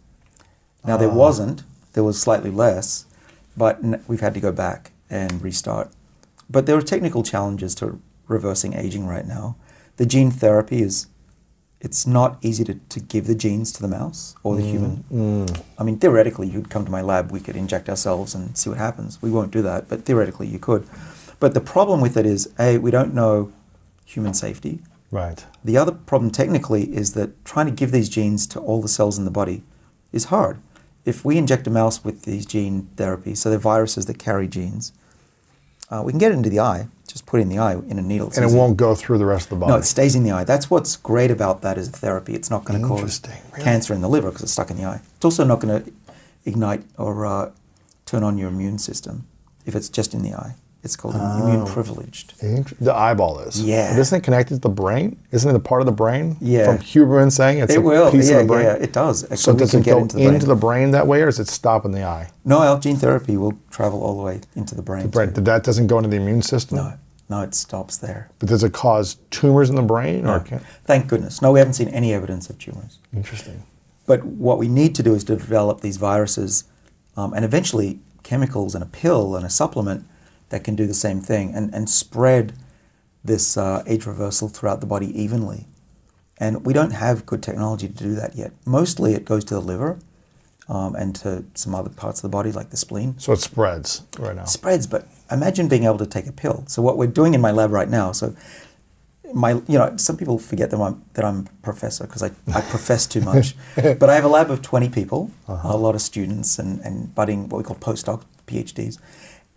Now, there wasn't. There was slightly less, but we've had to go back and restart. But there are technical challenges to reversing aging right now. The gene therapy it's not easy to give the genes to the mouse or the human. I mean, theoretically, you'd come to my lab, we could inject ourselves and see what happens. We won't do that, but theoretically you could. But the problem with it is, A, we don't know human safety. Right. The other problem technically is that trying to give these genes to all the cells in the body is hard. If we inject a mouse with these gene therapies, so they're viruses that carry genes, we can get it into the eye, just put it in the eye in a needle. And it won't go through the rest of the body? No, it stays in the eye. That's what's great about that as a therapy. It's not going to cause Really? cancer in the liver because it's stuck in the eye. It's also not going to ignite or turn on your immune system if it's just in the eye. It's called immune privileged. The eyeball is. Yeah. But isn't it connected to the brain? Isn't it a part of the brain? Yeah. From Huberman saying it's a piece of the brain? Yeah, it does. Actually, So does it go into the brain. brain that way, or does it stop in the eye? No, our gene therapy will travel all the way into the brain. That doesn't go into the immune system? No, it stops there. But does it cause tumors in the brain? No. Or Thank goodness. No, we haven't seen any evidence of tumors. Interesting. But what we need to do is to develop these viruses and eventually chemicals and a pill and a supplement that can do the same thing and spread this age reversal throughout the body evenly. And we don't have good technology to do that yet. Mostly it goes to the liver and to some other parts of the body like the spleen. So it spreads right now. Spreads, but imagine being able to take a pill. So what we're doing in my lab right now, so some people forget that I'm a professor because I profess too much. But I have a lab of 20 people, a lot of students and budding, what we call postdoc PhDs.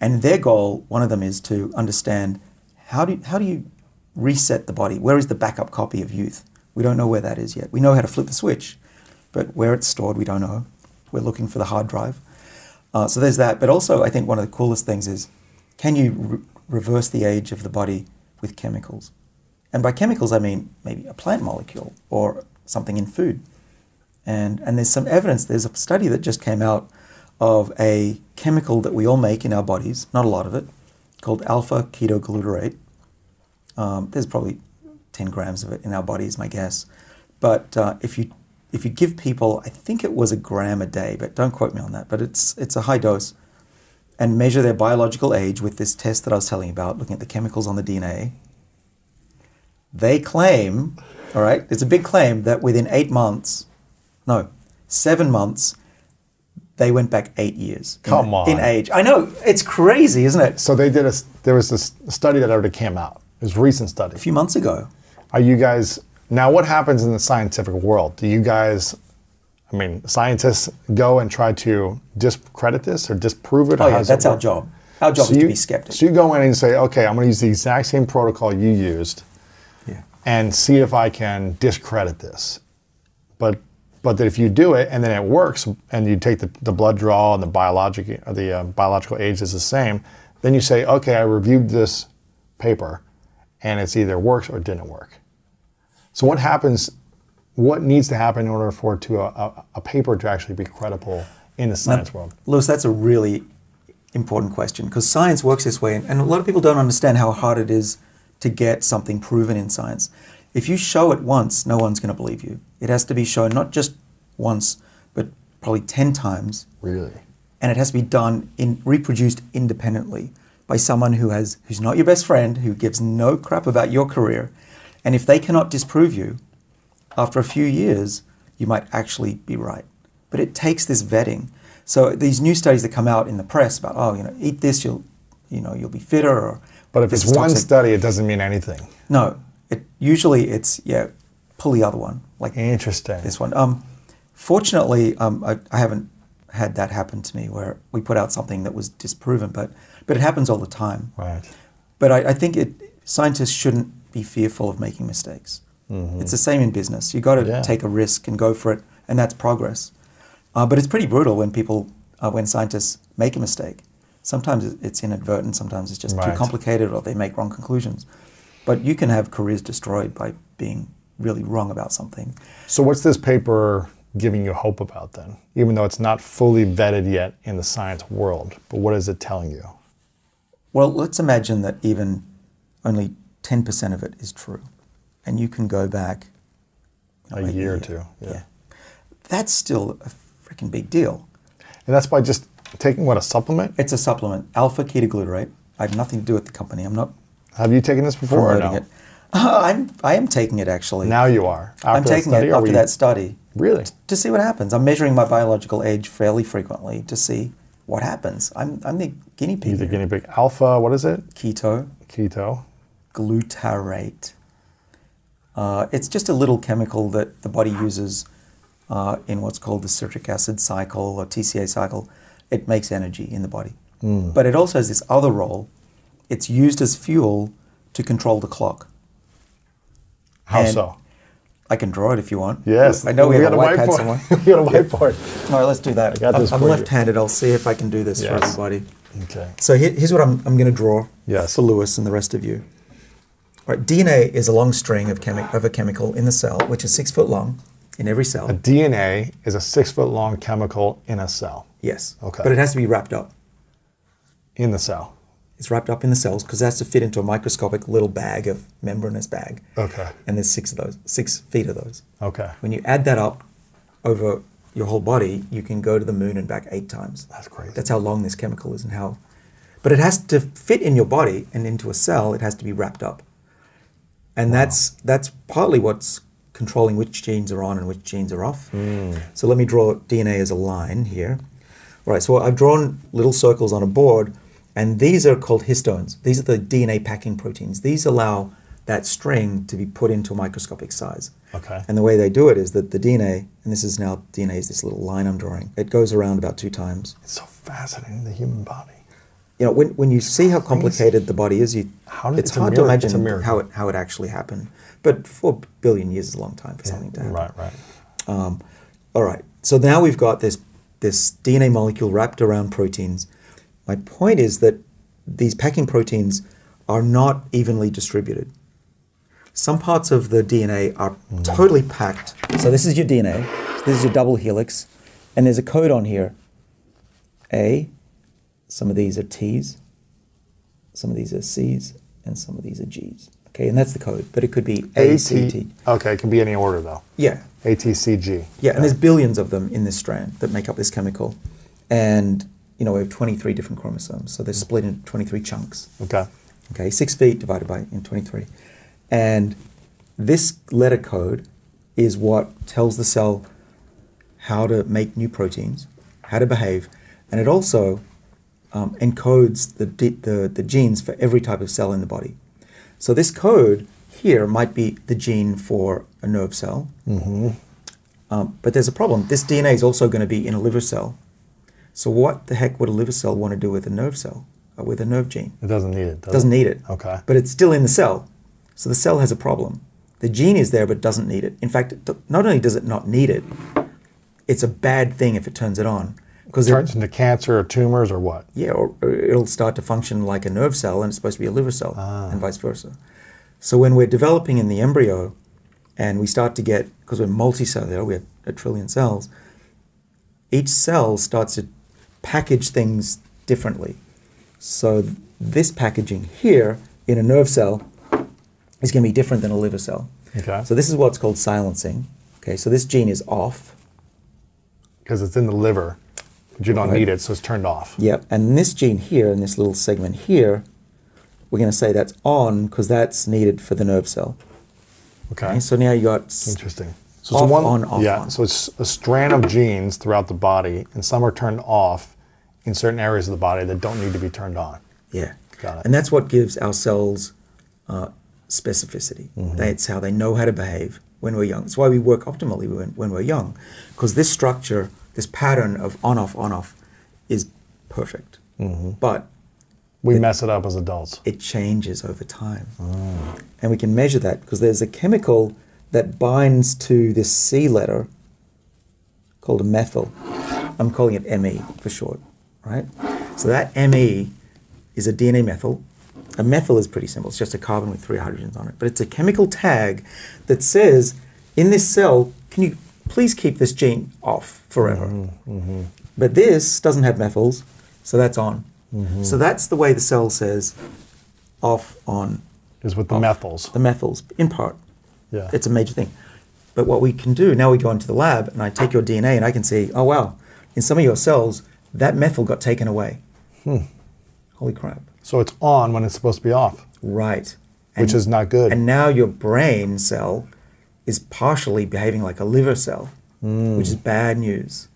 And their goal, one of them is to understand how do you reset the body? Where is the backup copy of youth? We don't know where that is yet. We know how to flip the switch, but where it's stored, we don't know. We're looking for the hard drive. So there's that. But also, I think one of the coolest things is, can you reverse the age of the body with chemicals? And by chemicals, I mean maybe a plant molecule or something in food. And there's some evidence. There's a study that just came out of a chemical that we all make in our bodies, not a lot of it, called alpha ketoglutarate. There's probably 10 grams of it in our body is my guess. But if you give people, I think it was 1 gram a day, but don't quote me on that, but it's a high dose, and measure their biological age with this test that I was telling you about, looking at the chemicals on the DNA, they claim, all right, it's a big claim that within 7 months, they went back 8 years. Come on. In age. I know, it's crazy, isn't it? So there was this study that already came out. It was a recent study. A few months ago. Are you guys, now what happens in the scientific world? Do you guys, scientists go and try to discredit this or disprove it? Oh yeah, that's our job. Our job is to be skeptical. So you go in and say, okay, I'm going to use the exact same protocol you used and see if I can discredit this. But that if you do it and then it works and you take the blood draw and the biological age is the same, then you say, okay, I reviewed this paper and it's either works or didn't work. So what needs to happen in order for a paper to actually be credible in the science world? Lewis, that's a really important question because science works this way, and a lot of people don't understand how hard it is to get something proven in science. If you show it once, no one's going to believe you. It has to be shown not just once, but probably 10 times. Really? And it has to be reproduced independently by someone who's not your best friend, who gives no crap about your career. And if they cannot disprove you, after a few years, you might actually be right. But it takes this vetting. So these new studies that come out in the press about, eat this, you'll be fitter. But if it's one study, it doesn't mean anything. No, usually it's pull the other one. Like interesting. This one. Fortunately, I haven't had that happen to me where we put out something that was disproven, but it happens all the time. Right. But I think scientists shouldn't be fearful of making mistakes. Mm-hmm. It's the same in business. You got to take a risk and go for it, and that's progress. But it's pretty brutal when scientists make a mistake. Sometimes it's inadvertent, sometimes it's just too complicated, or they make wrong conclusions. But you can have careers destroyed by being really wrong about something. So what's this paper giving you hope about then? Even though it's not fully vetted yet in the science world, but what is it telling you? Well, let's imagine that even only 10% of it is true. And you can go back a year or two. Yeah. That's still a freaking big deal. And that's by just taking a supplement? It's a supplement, alpha ketoglutarate. I have nothing to do with the company. I'm not. Have you taken this before or no? It. I am taking it actually. Now you are. I'm taking it after that study. Really? To see what happens. I'm measuring my biological age fairly frequently to see what happens. I'm the guinea pig. You're the guinea pig. Alpha, what is it? Keto. Glutarate. It's just a little chemical that the body uses in what's called the citric acid cycle or TCA cycle. It makes energy in the body. Mm. But it also has this other role. It's used as fuel to control the clock. How so? I can draw it if you want. Yes. I know we have a whiteboard somewhere. We got a whiteboard. All right, let's do that. I'm left-handed. I'll see if I can do this for everybody. Okay. So here's what I'm going to draw for Lewis and the rest of you. All right, DNA is a long string of a chemical in the cell, which is 6 foot long in every cell. A DNA is a 6 foot long chemical in a cell. Yes. Okay. But it has to be wrapped up. In the cell. It's wrapped up in the cells because it has to fit into a microscopic little bag of membranous bag. Okay. And there's 6 feet of those. Okay. When you add that up, over your whole body, you can go to the moon and back 8 times. That's crazy. That's how long this chemical is and how. But it has to fit in your body and into a cell. It has to be wrapped up, and that's partly what's controlling which genes are on and which genes are off. So let me draw DNA as a line here. All right, so I've drawn little circles on a board, and these are called histones. These are the DNA packing proteins. These allow that string to be put into a microscopic size. Okay. And the way they do it is that the DNA, and this is now DNA is this little line I'm drawing. It goes around about 2 times. It's so fascinating, the human body. You know, when you see how complicated the body is, it's hard to imagine how it actually happened. But 4 billion years is a long time for something to happen. Right. All right. So now we've got this DNA molecule wrapped around proteins. My point is that these packing proteins are not evenly distributed. Some parts of the DNA are totally packed. So this is your DNA. This is your double helix. And there's a code on here. A. Some of these are T's. Some of these are C's. And some of these are G's. Okay, and that's the code. But it could be A, C, T. Okay, it can be any order, though. Yeah. A, T, C, G. Yeah, and there's billions of them in this strand that make up this chemical. And, you know, we have 23 different chromosomes. So they're split into 23 chunks. Okay. Okay, 6 feet divided by in 23. And this letter code is what tells the cell how to make new proteins, how to behave, and it also encodes the genes for every type of cell in the body. So this code here might be the gene for a nerve cell, but there's a problem. This DNA is also going to be in a liver cell. So what the heck would a liver cell want to do with a nerve cell, with a nerve gene? It doesn't need it, doesn't need it. Okay. But it's still in the cell. So the cell has a problem. The gene is there but doesn't need it. In fact, not only does it not need it, it's a bad thing if it turns it on. Because it turns into cancer or tumors or what? Yeah, or it'll start to function like a nerve cell and it's supposed to be a liver cell and vice versa. So when we're developing in the embryo and we start to get, because we're multicellular, we have 1 trillion cells, each cell starts to package things differently. So this packaging here in a nerve cell is going to be different than a liver cell. Okay. So this is what's called silencing. Okay, so this gene is off. Because it's in the liver, but you don't need it, so it's turned off. Yep, and this gene here, in this little segment here, we're going to say that's on because that's needed for the nerve cell. Okay. So now you got interesting. So off, it's one, on, off, yeah. on. So it's a strand of genes throughout the body, and some are turned off in certain areas of the body that don't need to be turned on. Yeah. Got it. And that's what gives our cells specificity. That's how they know how to behave when we're young. That's why we work optimally when we're young, because this structure, this pattern of on-off is perfect. But we mess it up as adults. it changes over time. And we can measure that because there's a chemical that binds to this C letter called a methyl. I'm calling it Me for short, right? So that Me is a DNA methyl. A methyl is pretty simple. It's just a carbon with 3 hydrogens on it. But it's a chemical tag that says, in this cell, can you please keep this gene off forever? But this doesn't have methyls, so that's on. So that's the way the cell says off, on. Is with the off. methyls. The methyls, in part. Yeah. It's a major thing. But what we can do, now we go into the lab and I take your DNA and I can see, oh wow, in some of your cells, that methyl got taken away. Holy crap. So it's on when it's supposed to be off. Right. Which is not good. And now your brain cell is partially behaving like a liver cell, which is bad news.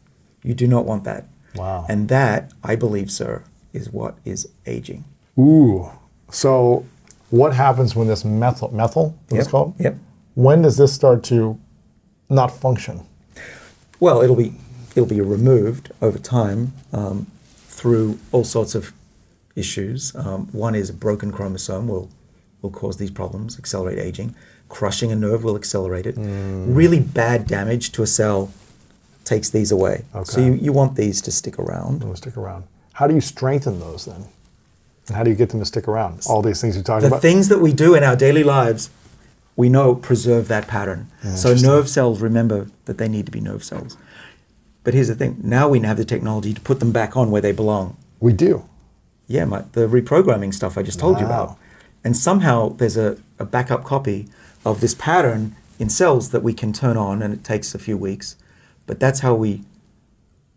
You do not want that. Wow. And that, I believe, sir, is what is aging. Ooh. So what happens when this methyl, what it's called? Yep. When does this start to not function? Well, it'll be removed over time through all sorts of issues. One is a broken chromosome will cause these problems, accelerate aging. Crushing a nerve will accelerate it. Really bad damage to a cell takes these away. Okay. So you want these to stick around. They will stick around. How do you strengthen those then? And how do you get them to stick around? All these things you're talking The about? things that we do in our daily lives, we know preserve that pattern. So nerve cells remember that they need to be nerve cells. But here's the thing. Now we have the technology to put them back on where they belong. We do. Yeah, the reprogramming stuff I just told you about. And somehow there's a backup copy of this pattern in cells that we can turn on, and it takes a few weeks. But that's how we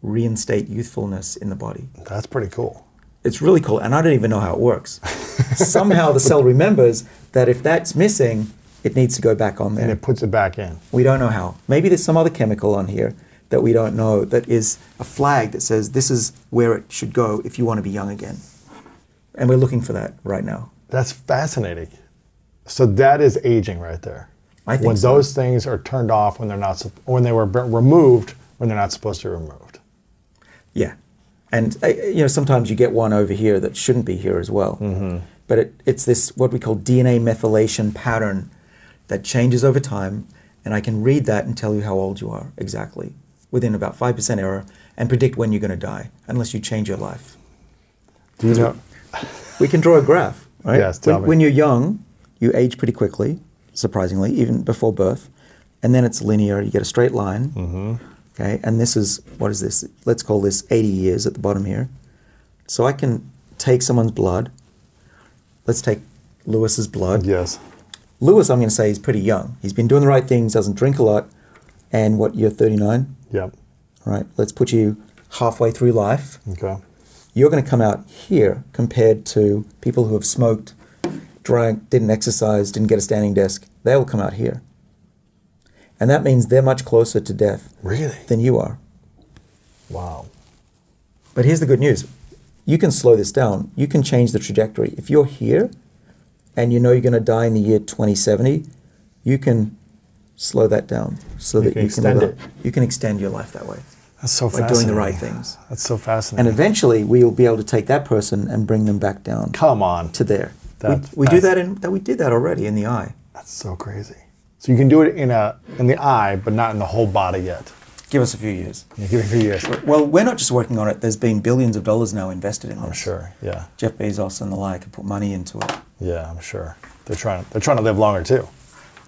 reinstate youthfulness in the body. That's pretty cool. It's really cool, and I don't even know how it works. Somehow the cell remembers that if that's missing, it needs to go back on there. And it puts it back in. We don't know how. Maybe there's some other chemical on here that we don't know that is a flag that says this is where it should go if you want to be young again. And we're looking for that right now. That's fascinating. So that is aging right there. I think when so. those things are turned off when they're not, when they were removed when they're not supposed to be removed. Yeah. And sometimes you get one over here that shouldn't be here as well. But it's this, what we call DNA methylation pattern that changes over time, and I can read that and tell you how old you are exactly within about 5% error and predict when you're going to die, unless you change your life. Do you know? We can draw a graph, right? Yes, tell me. When you're young, you age pretty quickly, surprisingly, even before birth, and then it's linear, you get a straight line. Okay, and this is, what is this? Let's call this 80 years at the bottom here. So I can take someone's blood. Let's take Lewis's blood. Yes. Lewis, I'm going to say, is pretty young. He's been doing the right things, doesn't drink a lot. And what, you're 39? Yep. All right, let's put you halfway through life. Okay. You're going to come out here compared to people who have smoked, drank, didn't exercise, didn't get a standing desk. They will come out here. And that means they're much closer to death than you are. Wow. But here's the good news. You can slow this down. You can change the trajectory. If you're here and you know you're going to die in the year 2070, you can slow that down so that you can extend it. You can extend your life that way. That's so by fascinating. doing the right things. That's so fascinating. And eventually we'll be able to take that person and bring them back down. Come on. To there. That's we do that we did that already in the eye. That's so crazy. So you can do it in the eye, but not in the whole body yet. Give us a few years. Yeah, give it a few years. Well, we're not just working on it. There's been billions of dollars now invested in this. I'm sure. Yeah. Jeff Bezos and the like have put money into it. Yeah, I'm sure. They're trying to live longer too.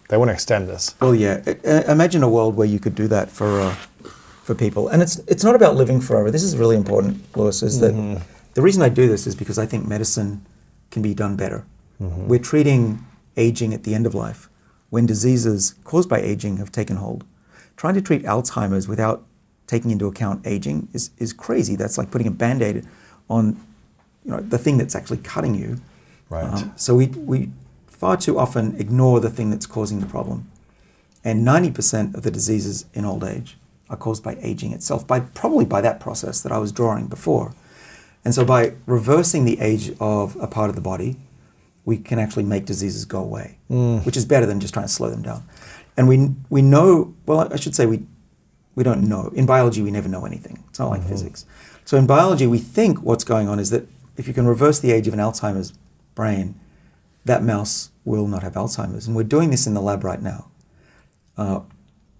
They want to extend this. Well, yeah. Imagine a world where you could do that for people. And it's not about living forever. This is really important, Lewis, is that the reason I do this is because I think medicine can be done better. We're treating aging at the end of life when diseases caused by aging have taken hold. Trying to treat Alzheimer's without taking into account aging is crazy. That's like putting a Band-Aid on the thing that's actually cutting you. Right. So we far too often ignore the thing that's causing the problem. And 90% of the diseases in old age are caused by aging itself, probably by that process that I was drawing before. And so by reversing the age of a part of the body, we can actually make diseases go away, which is better than just trying to slow them down. And we know, well, I should say we don't know. In biology, we never know anything. It's not like physics. So in biology, we think what's going on is that if you can reverse the age of an Alzheimer's brain, that mouse will not have Alzheimer's. And we're doing this in the lab right now.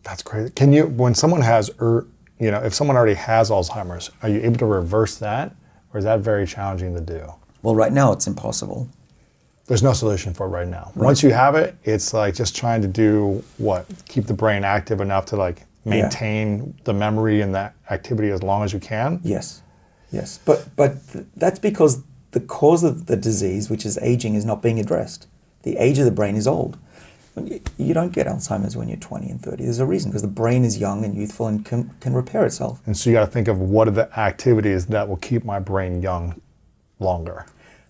That's crazy. Can you, when someone has, if someone already has Alzheimer's, are you able to reverse that? Or is that very challenging to do? Well, right now it's impossible. There's no solution for it right now. Right. Once you have it, it's like just trying to do what? Keep the brain active enough to like maintain the memory and that activity as long as you can? Yes. But that's because the cause of the disease, which is aging, is not being addressed. The age of the brain is old. You don't get Alzheimer's when you're 20 and 30. There's a reason, because the brain is young and youthful and can repair itself. And so you got to think of what are the activities that will keep my brain young longer.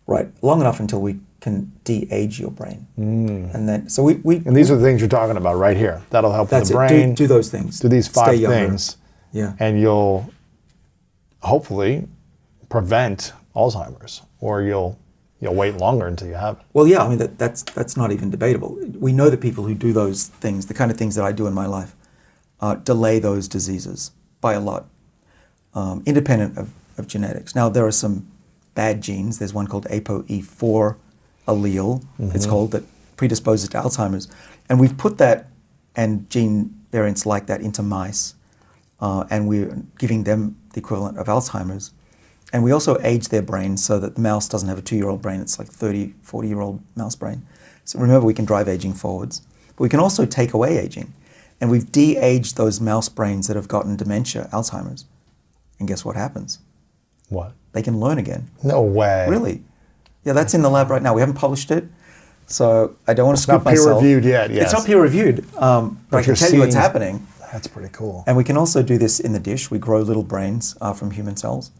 Right, long enough until we can de-age your brain. And then, so and these are the things you're talking about right here. That'll help with the brain. Do those things. Do these 5 things. Yeah. And you'll hopefully prevent Alzheimer's, or you'll wait longer until you have it. Well, yeah, I mean, that's not even debatable. We know that people who do those things, the kind of things that I do in my life, delay those diseases by a lot, independent of genetics. Now, there are some bad genes. There's one called ApoE4 allele, it's called, that predisposes to Alzheimer's. And we've put that and gene variants like that into mice, and we're giving them the equivalent of Alzheimer's. And we also age their brains so that the mouse doesn't have a 2-year-old brain, it's like 30, 40-year-old mouse brain. So remember, we can drive aging forwards. But we can also take away aging. And we've de-aged those mouse brains that have gotten dementia, Alzheimer's. And guess what happens? What? They can learn again. No way. Really? Yeah, that's in the lab right now. We haven't published it, so I don't want to scoop myself. It's not peer-reviewed yet, yes. It's not peer-reviewed, but I can tell you it's happening. That's pretty cool. And we can also do this in the dish. We grow little brains from human cells.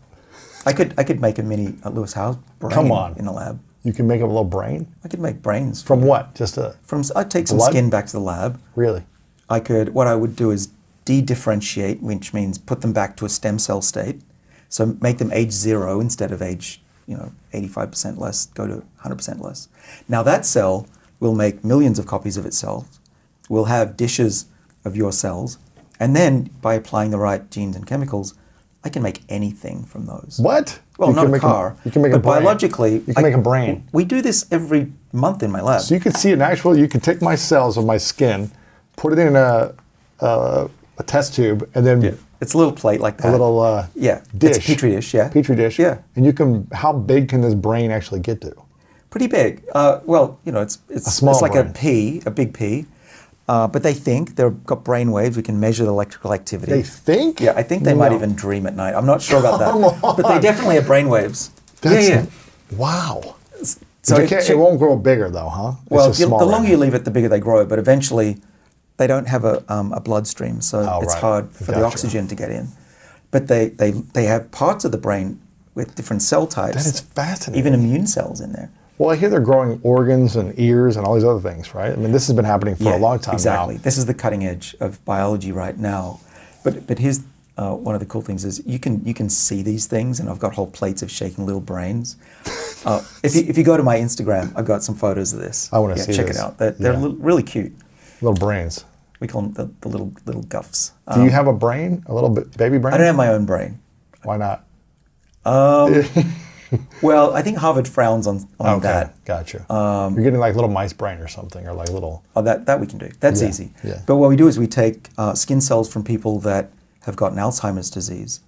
I could make a mini Lewis Howes brain Come on. in a lab. You can make a little brain? I could make brains. From what? Just a I'd take some blood? skin back to the lab. Really? What I would do is de-differentiate, which means put them back to a stem cell state. So make them age 0 instead of age, 85% less, go to 100% less. Now that cell will make millions of copies of itself. We'll have dishes of your cells. And then by applying the right genes and chemicals, I can make anything from those. What? Well, you not can a make car. You can make a but brain. biologically, You can make a brain. We do this every month in my lab. So you could see an actual, you could take my cells of my skin, put it in a test tube, and then It's a little plate like that. a little dish. It's a petri dish, yeah. Petri dish. Yeah. And you can, how big can this brain actually get to? Pretty big. It's like brain. a pea, a big pea. But they think they've got brain waves. We can measure the electrical activity. They think? Yeah, I think they might even dream at night. I'm not sure about that. But they definitely have brain waves. Yeah. Wow. So It won't grow bigger though, huh? It's Well, just the smaller. longer you leave it, the bigger they grow. But eventually, they don't have a bloodstream, so it's right. hard for the Gotcha. oxygen to get in. But they have parts of the brain with different cell types. That is fascinating. Even immune cells in there. Well, I hear they're growing organs and ears and all these other things, right? I mean, this has been happening for a long time exactly. now. This is the cutting edge of biology right now. But here's one of the cool things is you can see these things, and I've got whole plates of shaking little brains. If you go to my Instagram, I've got some photos of this. I want to see check this. it out. They're really cute. Little brains. We call them the little guffs. Do you have a brain? A little baby brain? I don't have my own brain. Why not? Well, I think Harvard frowns on that. Gotcha. You're getting like little mice brain or something, or like little... Oh, that we can do. That's easy. Yeah. But what we do is we take skin cells from people that have gotten Alzheimer's disease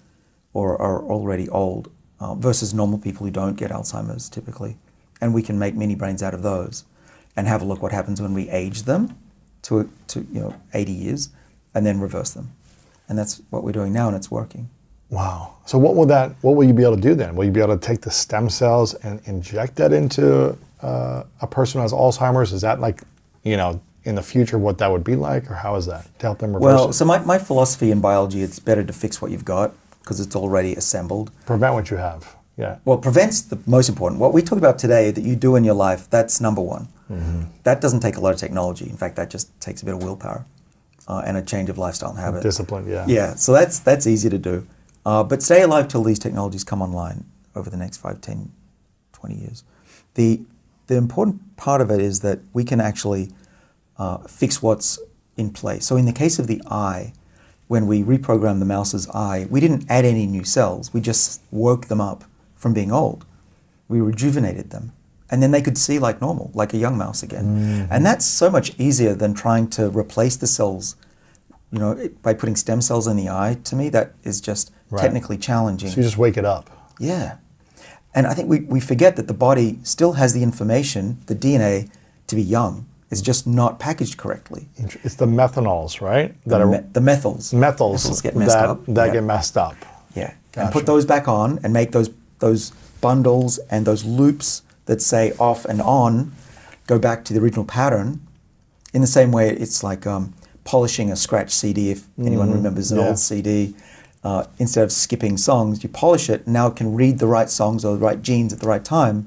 or are already old versus normal people who don't get Alzheimer's typically. And we can make mini brains out of those and have a look what happens when we age them to 80 years and then reverse them. And that's what we're doing now, and it's working. Wow. So what will you be able to do then? Will you be able to take the stem cells and inject that into a person who has Alzheimer's? Is that like, in the future what that would be like, or how is that to help them reverse it? So my philosophy in biology, it's better to fix what you've got because it's already assembled. Prevent what you have. Yeah. Well, prevent's the most important. What we talk about today that you do in your life, that's number one. Mm-hmm. That doesn't take a lot of technology. In fact, that just takes a bit of willpower and a change of lifestyle and habit. Discipline, yeah. Yeah, so that's easy to do. But stay alive till these technologies come online over the next 5, 10, 20 years. The important part of it is that we can actually fix what's in place. So in the case of the eye, when we reprogrammed the mouse's eye, we didn't add any new cells. We just woke them up from being old. We rejuvenated them. And then they could see like normal, like a young mouse again. Mm-hmm. And that's so much easier than trying to replace the cells, by putting stem cells in the eye. To me, that is just technically challenging. So you just wake it up. Yeah. And I think we forget that the body still has the information, the DNA, to be young. It's just not packaged correctly. It's the methanols, right? The methyls. Methyls get messed up. That get messed up. Yeah. Gotcha. And put those back on and make those bundles and those loops that say off and on go back to the original pattern. In the same way, it's like polishing a scratch CD, if anyone remembers an old CD. Instead of skipping songs, you polish it, and now it can read the right songs or the right genes at the right time,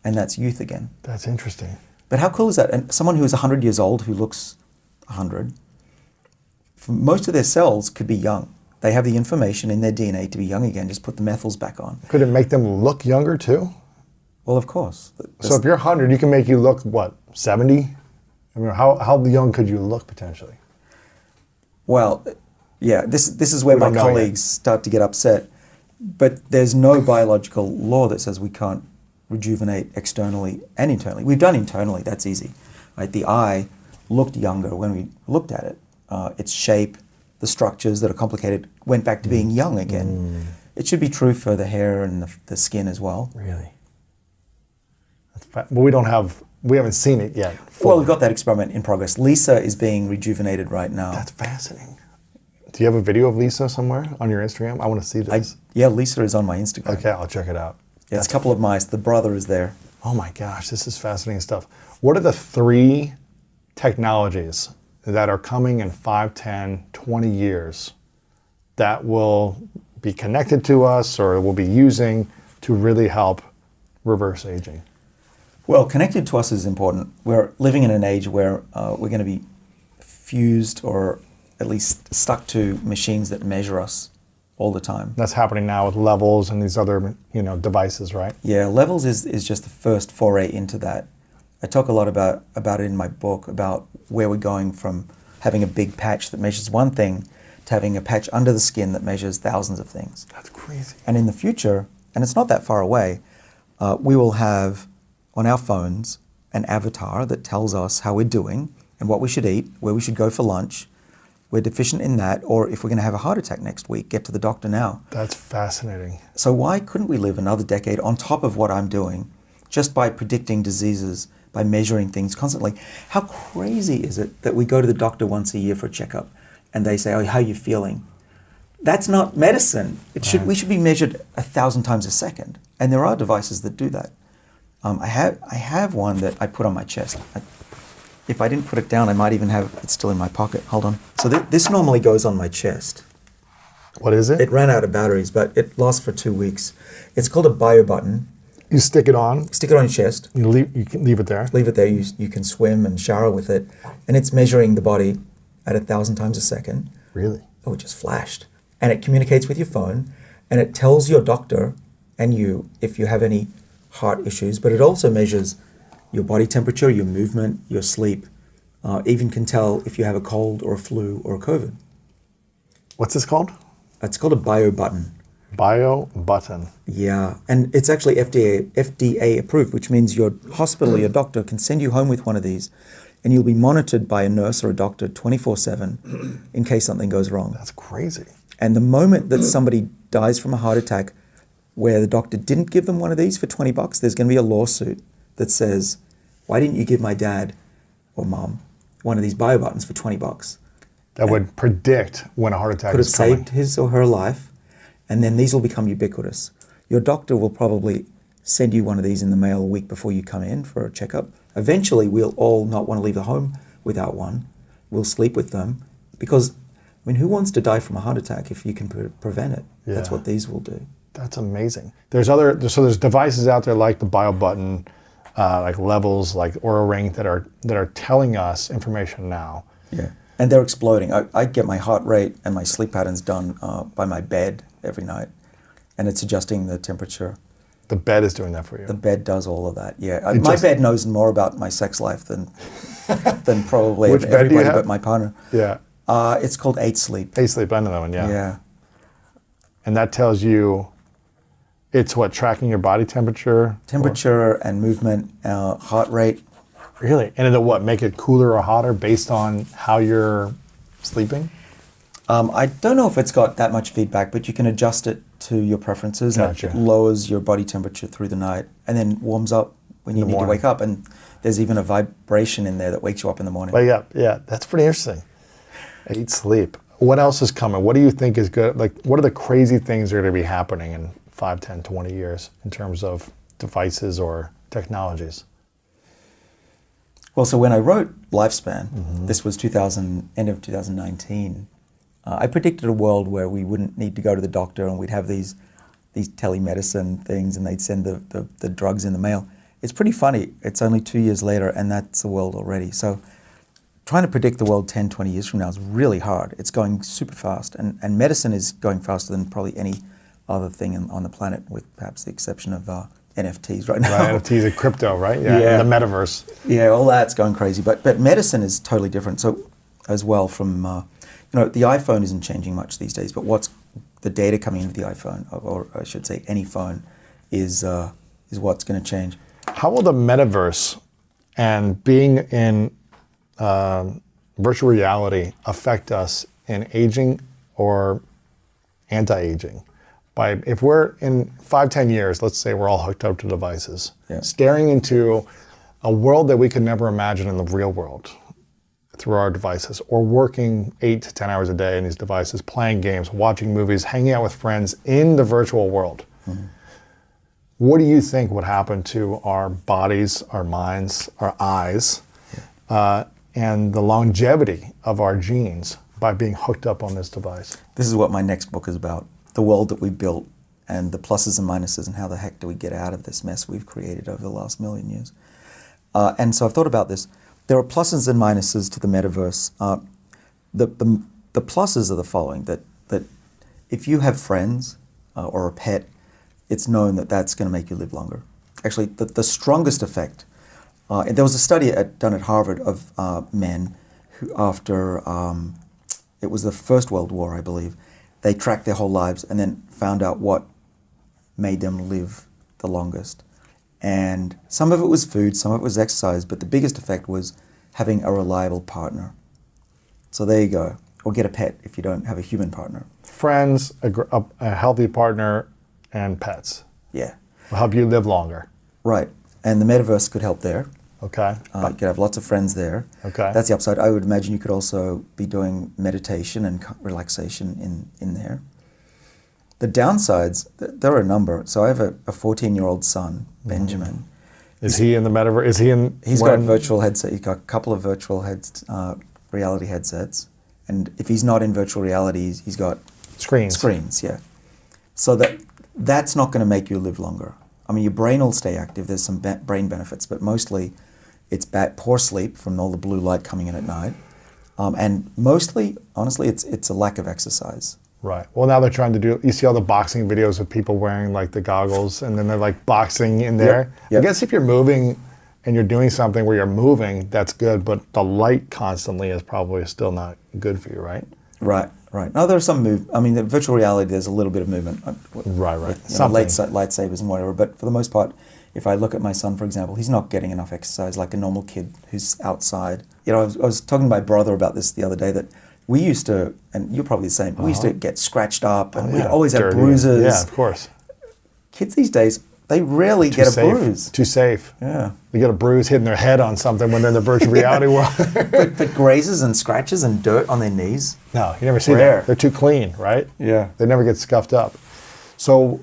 and that's youth again. That's interesting. But how cool is that? And someone who is 100 years old, who looks 100, most of their cells could be young. They have the information in their DNA to be young again, just put the methyls back on. Could it make them look younger too? Well, of course. So if you're 100, you can make you look, what, 70? I mean, how young could you look potentially? Well, yeah, this is where my colleagues start to get upset. But there's no biological law that says we can't rejuvenate externally and internally. We've done internally, that's easy. Right? The eye looked younger when we looked at it. Its shape, the structures that are complicated went back to being young again. It should be true for the hair and the skin as well. Really? But we haven't seen it yet. Well, we've got that experiment in progress. Lisa is being rejuvenated right now. That's fascinating. Do you have a video of Lisa somewhere on your Instagram? I want to see this. Yeah, Lisa is on my Instagram. Okay, I'll check it out. Yeah, it's a couple of mice. The brother is there. Oh my gosh, this is fascinating stuff. What are the 3 technologies that are coming in 5, 10, 20 years that will be connected to us or we'll be using to really help reverse aging? Well, connected to us is important. We're living in an age where we're going to be fused or at least stuck to machines that measure us all the time. That's happening now with Levels and these other, devices, right? Yeah, Levels is just the first foray into that. I talk a lot about it in my book, about where we're going from having a big patch that measures one thing to having a patch under the skin that measures thousands of things. That's crazy. And in the future, and it's not that far away, we will have on our phones an avatar that tells us how we're doing and what we should eat, where we should go for lunch. We're deficient in that, or if we're going to have a heart attack next week, get to the doctor now. That's fascinating. So why couldn't we live another decade on top of what I'm doing, just by predicting diseases, by measuring things constantly? How crazy is it that we go to the doctor once a year for a checkup and they say, oh, how are you feeling? That's not medicine. We should be measured 1,000 times a second. And there are devices that do that. I have one that I put on my chest. If I didn't put it down, I might even have it still in my pocket. Hold on. So this normally goes on my chest. What is it? It ran out of batteries, but it lasts for 2 weeks. It's called a bio button. You stick it on. Stick it on your chest. You can leave it there. Leave it there. You can swim and shower with it. And it's measuring the body at 1,000 times a second. Really? Oh, it just flashed. And it communicates with your phone, and it tells your doctor and you if you have any heart issues, but it also measures your body temperature, your movement, your sleep. Even can tell if you have a cold or a flu or a COVID. What's this called? It's called a bio button. Bio button. Yeah, and it's actually FDA approved, which means your hospital or your doctor can send you home with one of these, and you'll be monitored by a nurse or a doctor 24/7 in case something goes wrong. That's crazy. And the moment that somebody dies from a heart attack where the doctor didn't give them one of these for $20, there's going to be a lawsuit that says, why didn't you give my dad or mom one of these bio buttons for $20? That would predict when a heart attack Could have is coming. saved his or her life, and then these will become ubiquitous. Your doctor will probably send you one of these in the mail a week before you come in for a checkup. Eventually, we'll all not want to leave the home without one. We'll sleep with them because, who wants to die from a heart attack if you can prevent it? Yeah. That's what these will do. That's amazing. There's devices out there like the bio button, like Levels, like Oura Ring that are telling us information now. Yeah, and they're exploding. I get my heart rate and my sleep patterns done by my bed every night, and it's adjusting the temperature. The bed is doing that for you. The bed does all of that. Yeah, my bed knows more about my sex life than probably Which bed everybody do you have? but my partner. Yeah. It's called 8 Sleep. 8 Sleep, I know that one. Yeah. Yeah. And that tells you, it's what, tracking your body temperature? Temperature and movement, heart rate. Really? And it'll what, make it cooler or hotter based on how you're sleeping? I don't know if it's got that much feedback, but you can adjust it to your preferences. Gotcha. And it lowers your body temperature through the night and then warms up when you need to wake up. And there's even a vibration in there that wakes you up in the morning. Yeah, that's pretty interesting. 8 Sleep. What else is coming? What do you think is good? Like, what are the crazy things that are going to be happening in 5, 10, 20 years in terms of devices or technologies? Well, so when I wrote Lifespan, this was end of 2019, I predicted a world where we wouldn't need to go to the doctor and we'd have these telemedicine things and they'd send the drugs in the mail. It's pretty funny. It's only 2 years later and that's the world already. So trying to predict the world 10, 20 years from now is really hard. It's going super fast, and medicine is going faster than probably any other thing on the planet, with perhaps the exception of NFTs right now. Right, NFTs and crypto, right? Yeah, the metaverse. Yeah, all that's going crazy, but medicine is totally different. So as well from, the iPhone isn't changing much these days, but what's the data coming into the iPhone, or I should say any phone, is what's going to change. How will the metaverse and being in virtual reality affect us in aging or anti-aging? If we're in 5, 10 years, let's say we're all hooked up to devices, staring into a world that we could never imagine in the real world through our devices, or working 8 to 10 hours a day in these devices, playing games, watching movies, hanging out with friends in the virtual world. What do you think would happen to our bodies, our minds, our eyes, and the longevity of our genes by being hooked up on this device. This is what my next book is about, the world that we built and the pluses and minuses and how the heck do we get out of this mess we've created over the last million years. And so I've thought about this. There are pluses and minuses to the metaverse. The pluses are the following, that if you have friends or a pet, it's known that that's going to make you live longer. Actually, the strongest effect, there was a study done at Harvard of men who, after it was the First World War, I believe, they tracked their whole lives and then found out what made them live the longest. And some of it was food, some of it was exercise, but the biggest effect was having a reliable partner. So there you go. Or get a pet if you don't have a human partner. Friends, a healthy partner, and pets Yeah. will help you live longer. Right. And the metaverse could help there. Okay. You could have lots of friends there. Okay. That's the upside. I would imagine you could also be doing meditation and relaxation in there. The downsides, there are a number. So I have a 14-year-old son, Benjamin. Is he in the metaverse? Is he in? He's got virtual headset. He's got a couple of virtual reality headsets. And if he's not in virtual reality, he's got screens. Screens, yeah. So that's not going to make you live longer. I mean, your brain will stay active. There's some brain benefits, but mostly it's poor sleep from all the blue light coming in at night. And mostly, honestly, it's a lack of exercise. Right. Well, now they're trying to do, you see all the boxing videos of people wearing like the goggles and then they're like boxing in there. Yep. I guess if you're moving and you're doing something where you're moving, that's good, but the light constantly is probably still not good for you, right? Right, right. No, there's some I mean, the virtual reality, there's a little bit of movement. Right. With, lightsabers and whatever. But for the most part, if I look at my son, for example, he's not getting enough exercise like a normal kid who's outside. You know, I was talking to my brother about this the other day, that we used to, and you're probably the same, we used to get scratched up and we'd always have bruises. Yeah, of course. Kids these days, they rarely get a bruise. Too safe. Yeah. They get a bruise hitting their head on something when they're in the virtual reality world. but grazes and scratches and dirt on their knees? No, you never see Rare. that. They're too clean, right? Yeah. They never get scuffed up. So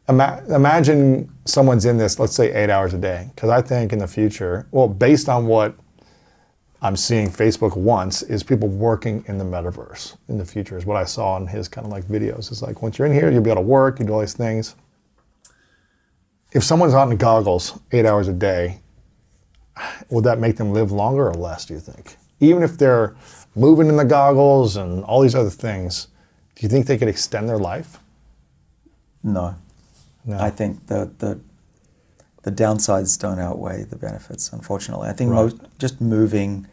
imagine someone's in this, let's say 8 hours a day. Because I think in the future, well, based on what I'm seeing Facebook wants, is people working in the metaverse in the future, is what I saw in his kind of like videos. It's like, once you're in here, you'll be able to work, you do all these things. If someone's on goggles 8 hours a day, would that make them live longer or less, do you think? Even if they're moving in the goggles and all these other things, do you think they could extend their life? No. I think the downsides don't outweigh the benefits, unfortunately. I think just moving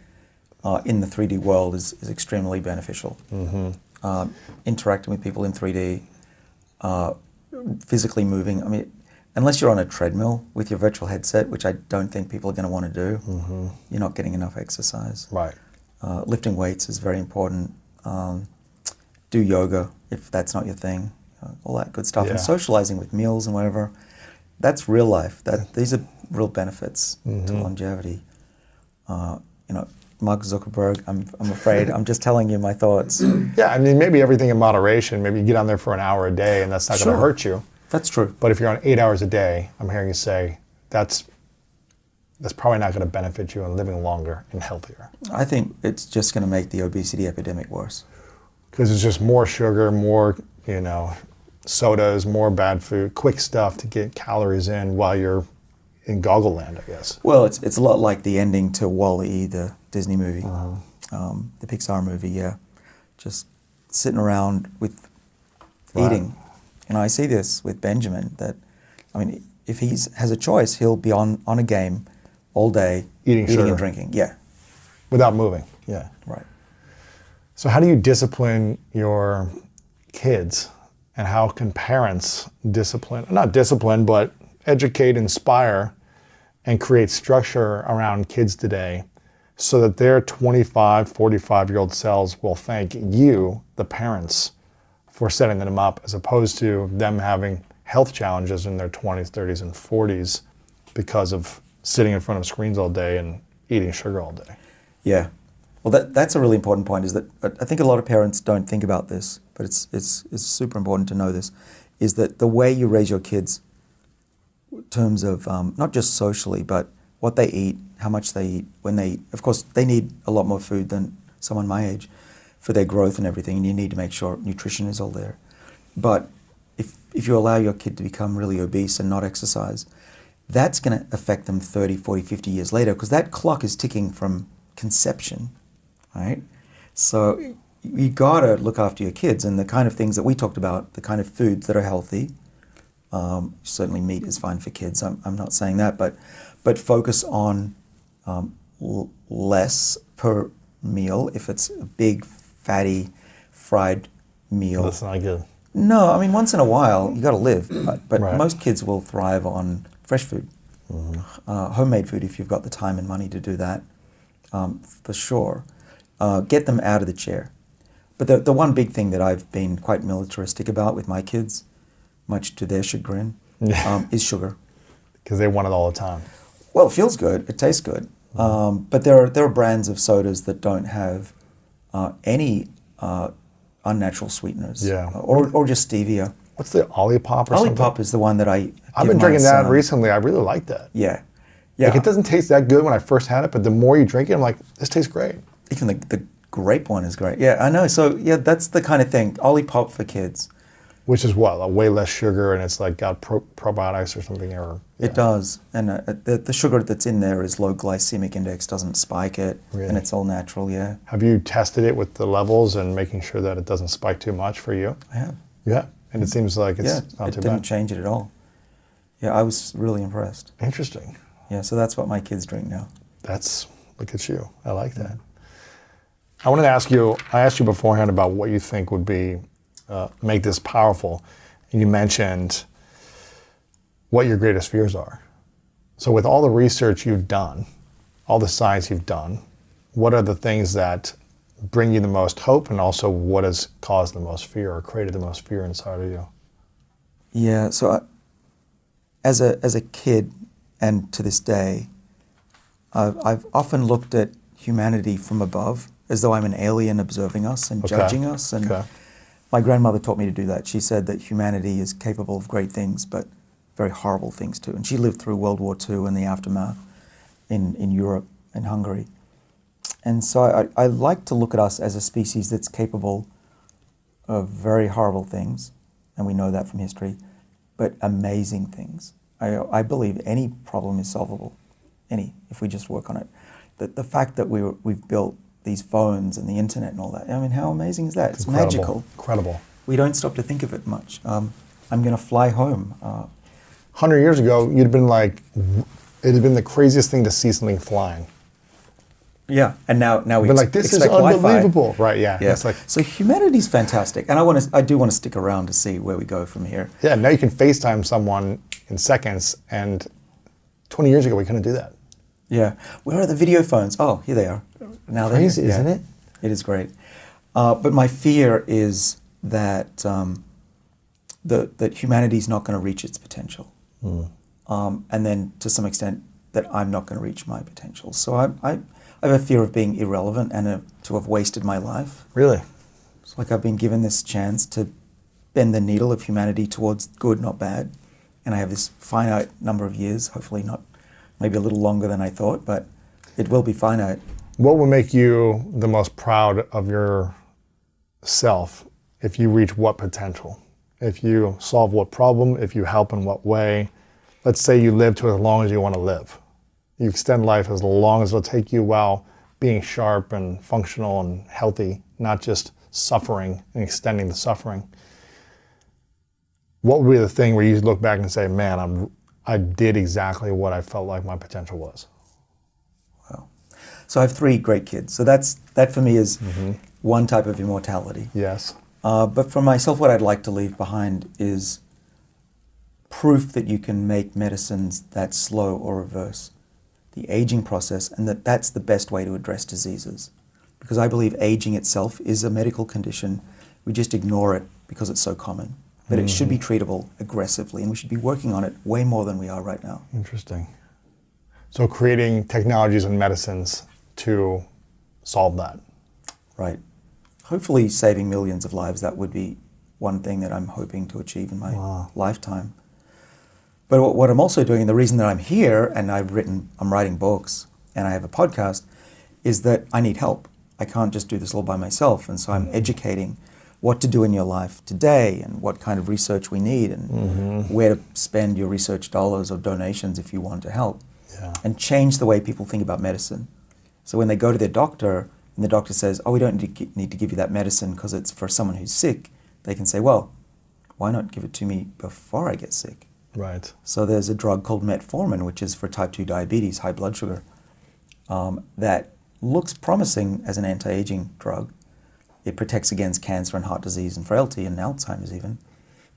in the 3D world is extremely beneficial. Mm-hmm. Interacting with people in 3D, physically moving. I mean, unless you're on a treadmill with your virtual headset, which I don't think people are going to want to do, you're not getting enough exercise. Right. Lifting weights is very important. Do yoga if that's not your thing. All that good stuff. Yeah. And socializing with meals and whatever. That's real life. These are real benefits to longevity. You know, Mark Zuckerberg, I'm afraid, I'm just telling you my thoughts. Yeah, I mean, maybe everything in moderation. Maybe you get on there for an hour a day and that's not going to hurt you. That's true. But if you're on 8 hours a day, I'm hearing you say that's probably not going to benefit you in living longer and healthier. I think it's just going to make the obesity epidemic worse. Because it's just more sugar, more, you know, sodas, more bad food, quick stuff to get calories in while you're in goggle land, I guess. Well, it's a lot like the ending to WALL-E, the Disney movie, the Pixar movie, yeah. Just sitting around with eating. You know, I see this with Benjamin, that, I mean, if he has a choice, he'll be on a game all day, eating and drinking. Yeah. Without moving, yeah. Right. So how do you discipline your kids, and how can parents not discipline, but educate, inspire, and create structure around kids today so that their 25, 45-year-old selves will thank you, the parents, for setting them up, as opposed to them having health challenges in their 20s, 30s, and 40s because of sitting in front of screens all day and eating sugar all day? Yeah. Well, that's a really important point, is that I think a lot of parents don't think about this, but it's super important to know this, is that the way you raise your kids in terms of not just socially, but what they eat, how much they eat, when they eat. Of course, they need a lot more food than someone my age for their growth and everything, and you need to make sure nutrition is all there. But if you allow your kid to become really obese and not exercise, that's going to affect them 30, 40, 50 years later, because that clock is ticking from conception, right? So you got to look after your kids, and the kind of things that we talked about, the kind of foods that are healthy. Certainly meat is fine for kids, I'm not saying that, but focus on less per meal. If it's a big, fatty, fried meal. That's not good. No, I mean, once in a while, you got to live, but Right. most kids will thrive on fresh food, homemade food if you've got the time and money to do that, for sure. Get them out of the chair. But the one big thing that I've been quite militaristic about with my kids, much to their chagrin, is sugar. Because they want it all the time. Well, it feels good, it tastes good, but there are brands of sodas that don't have any unnatural sweeteners, or just stevia. What's the Olipop or something? Olipop is the one that I've give been my drinking that son. recently. I really like that. Yeah. Like, it doesn't taste that good when I first had it, but the more you drink it, I'm like, this tastes great. Even the grape one is great. Yeah, I know. So yeah, that's the kind of thing. Olipop for kids. Which is what? Like way less sugar, and it's like got probiotics or something. It does, and the sugar that's in there is low glycemic index, doesn't spike it, Really? and it's all natural. Yeah, Have you tested it with the levels and making sure that it doesn't spike too much for you? I have. Yeah, and it seems like it's not it too didn't bad. change it at all. Yeah, I was really impressed. Interesting. Yeah, so that's what my kids drink now. Look at you. I like that. I wanted to ask you, I asked you beforehand about what you think would be, make this powerful. And you mentioned what your greatest fears are. So with all the research you've done, all the science you've done, what are the things that bring you the most hope, and also what has caused the most fear or created the most fear inside of you? Yeah, so as a kid and to this day, I've often looked at humanity from above, as though I'm an alien observing us and judging us. And my grandmother taught me to do that. She said that humanity is capable of great things, but very horrible things too. And she lived through World War II and the aftermath in Europe and Hungary. And so I like to look at us as a species that's capable of very horrible things, and we know that from history, but amazing things. I believe any problem is solvable, if we just work on it. The fact that we've built these phones and the internet and all that, I mean, how amazing is that? It's magical. Incredible. We don't stop to think of it much. I'm going to fly home. 100 years ago, you'd have been like, it'd have been the craziest thing to see something flying. Yeah, and now we But like, this is expect Wi-Fi. unbelievable. Right, yeah. Yeah. It's like, So humanity's fantastic, and I do want to stick around to see where we go from here. yeah, now you can FaceTime someone in seconds, and 20 years ago, we couldn't do that. Yeah. Where are the video phones? Oh, here they are. Now they're Crazy, here. isn't it? It is great. But my fear is that that humanity's not going to reach its potential. And then to some extent that I'm not going to reach my potential. So I have a fear of being irrelevant and to have wasted my life. Really? It's like I've been given this chance to bend the needle of humanity towards good, not bad. And I have this finite number of years, hopefully not, maybe a little longer than I thought, but it will be finite. What would make you the most proud of yourself if you reach what potential? If you solve what problem, if you help in what way? Let's say you live to as long as you want to live. You extend life as long as it'll take you while being sharp and functional and healthy, not just suffering and extending the suffering. What would be the thing where you look back and say, man, I did exactly what I felt like my potential was? Wow. So I have 3 great kids. So that for me is one type of immortality. Yes. But for myself, what I'd like to leave behind is proof that you can make medicines that slow or reverse the aging process, and that's the best way to address diseases. Because I believe aging itself is a medical condition. We just ignore it because it's so common. But it should be treatable aggressively, and we should be working on it way more than we are right now. Interesting. So creating technologies and medicines to solve that. Right. Hopefully saving millions of lives, that would be one thing that I'm hoping to achieve in my lifetime. But what I'm also doing, and the reason that I'm here, and I'm writing books, and I have a podcast, is that I need help. I can't just do this all by myself, and so I'm educating what to do in your life today, and what kind of research we need, and where to spend your research dollars or donations if you want to help, and change the way people think about medicine. So when they go to their doctor, and the doctor says, oh, we don't need to give you that medicine because it's for someone who's sick, they can say, well, why not give it to me before I get sick? Right. So there's a drug called metformin, which is for type 2 diabetes, high blood sugar, that looks promising as an anti-aging drug. It protects against cancer and heart disease and frailty and Alzheimer's even.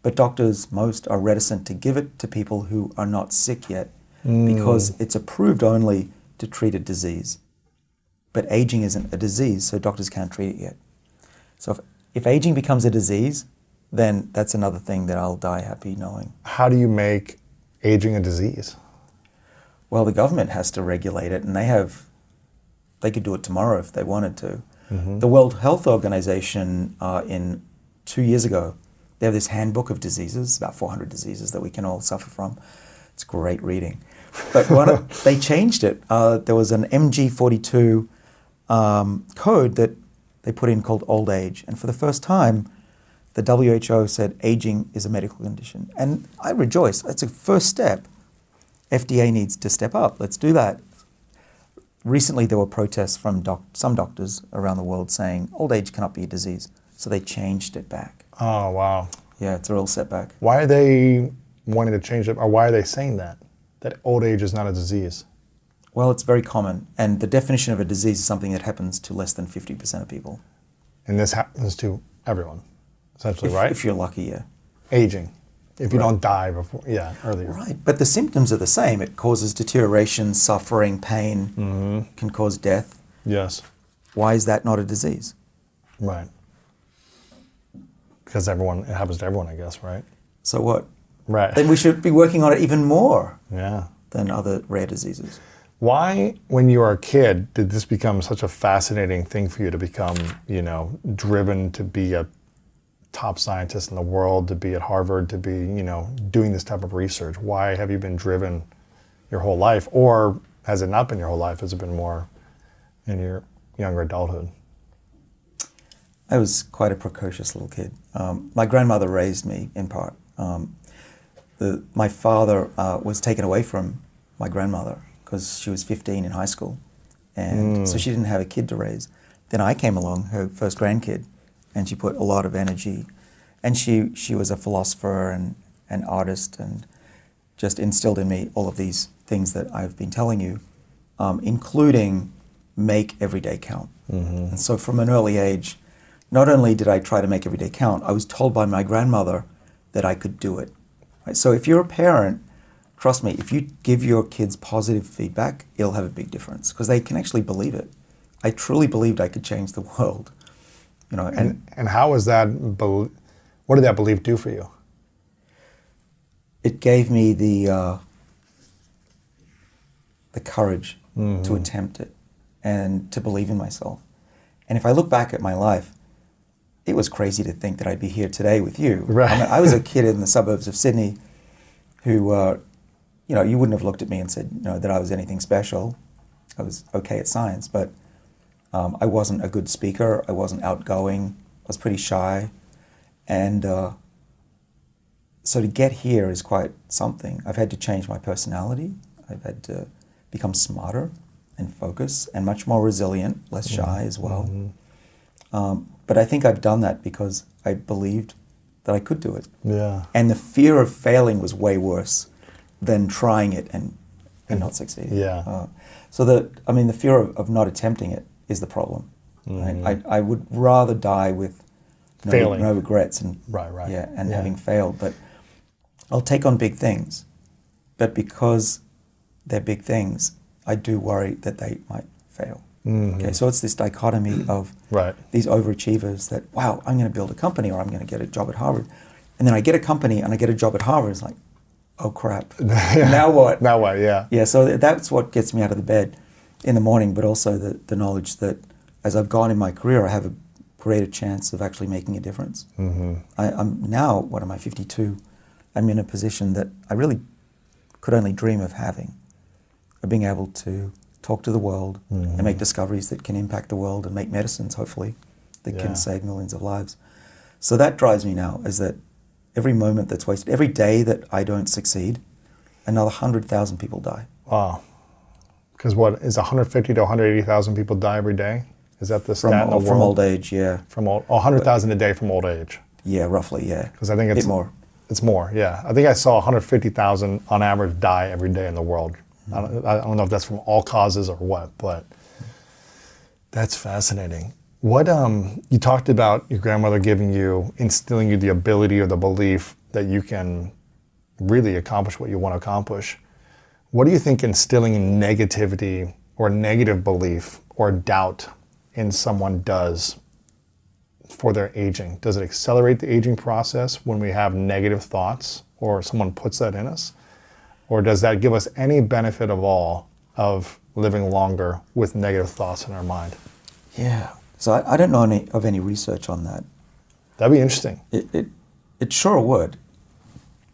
But doctors, most, are reticent to give it to people who are not sick yet because it's approved only to treat a disease. But aging isn't a disease, so doctors can't treat it yet. So if aging becomes a disease, then that's another thing that I'll die happy knowing. How do you make aging a disease? Well, the government has to regulate it, and they could do it tomorrow if they wanted to. The World Health Organization, 2 years ago, they have this handbook of diseases, about 400 diseases that we can all suffer from. It's great reading. But they changed it. There was an MG42 code that they put in called old age. And for the first time, the WHO said aging is a medical condition. And I rejoice. That's a first step. FDA needs to step up. Let's do that. Recently, there were protests from some doctors around the world saying old age cannot be a disease. So they changed it back. Oh, wow. Yeah, it's a real setback. Why are they wanting to change it, or why are they saying that old age is not a disease? Well, it's very common. And the definition of a disease is something that happens to less than 50% of people. And this happens to everyone, essentially, right? If you're lucky, yeah. Aging. If you don't die before, earlier. Right, but the symptoms are the same. It causes deterioration, suffering, pain, can cause death. Yes. Why is that not a disease? Right. Because it happens to everyone, I guess, right? So what? Right. Then we should be working on it even more Yeah. than other rare diseases. Why, when you were a kid, did this become such a fascinating thing for you to become, driven to be a top scientist in the world, to be at Harvard, to be, doing this type of research? Why have you been driven your whole life? Or has it not been your whole life? Has it been more in your younger adulthood? I was quite a precocious little kid. My grandmother raised me, in part. My father was taken away from my grandmother because she was 15 in high school. And so she didn't have a kid to raise. Then I came along, her first grandkid, and she put a lot of energy. And she was a philosopher and an artist, and just instilled in me all of these things that I've been telling you, including make every day count. And so from an early age, not only did I try to make every day count, I was told by my grandmother that I could do it. Right? So if you're a parent, trust me, if you give your kids positive feedback, it'll have a big difference because they can actually believe it. I truly believed I could change the world. And how was that? What did that belief do for you? It gave me the courage to attempt it and to believe in myself. And if I look back at my life, it was crazy to think that I'd be here today with you. Right. I was a kid in the suburbs of Sydney who, you wouldn't have looked at me and said, that I was anything special. I was okay at science, but I wasn't a good speaker. I wasn't outgoing. I was pretty shy. And so to get here is quite something. I've had to change my personality. I've had to become smarter and focus and much more resilient, less shy as well. But I think I've done that because I believed that I could do it. Yeah. And the fear of failing was way worse than trying it and not succeeding. Yeah. So the fear of not attempting it is the problem. Right? I would rather die with no regrets and right. Having failed. But I'll take on big things. But because they're big things, I do worry that they might fail. Okay, so it's this dichotomy of these overachievers that, wow, I'm going to build a company or I'm going to get a job at Harvard. And then I get a company and I get a job at Harvard. It's like, oh crap, now what? Now what, yeah. Yeah, so that's what gets me out of the bed in the morning, but also the knowledge that as I've gone in my career, I have a greater chance of actually making a difference. I'm now, 52? I'm in a position that I really could only dream of having, of being able to talk to the world and make discoveries that can impact the world and make medicines, hopefully, that can save millions of lives. So that drives me now, is that every moment that's wasted, every day that I don't succeed, another 100,000 people die. Wow. Because what, is 150 to 180,000 people die every day? Is that the stat in the world? From old age, yeah. From 100,000 a day from old age. Yeah, roughly, yeah. Because I think it's more. It's more, yeah. I think I saw 150,000 on average die every day in the world. I don't know if that's from all causes or what, but that's fascinating. What you talked about your grandmother instilling you the ability or the belief that you can really accomplish what you want to accomplish. What do you think instilling negativity or negative belief or doubt in someone does for their aging? Does it accelerate the aging process when we have negative thoughts or someone puts that in us? Or does that give us any benefit of all of living longer with negative thoughts in our mind? Yeah. So I don't know of any research on that. That'd be interesting. It sure would.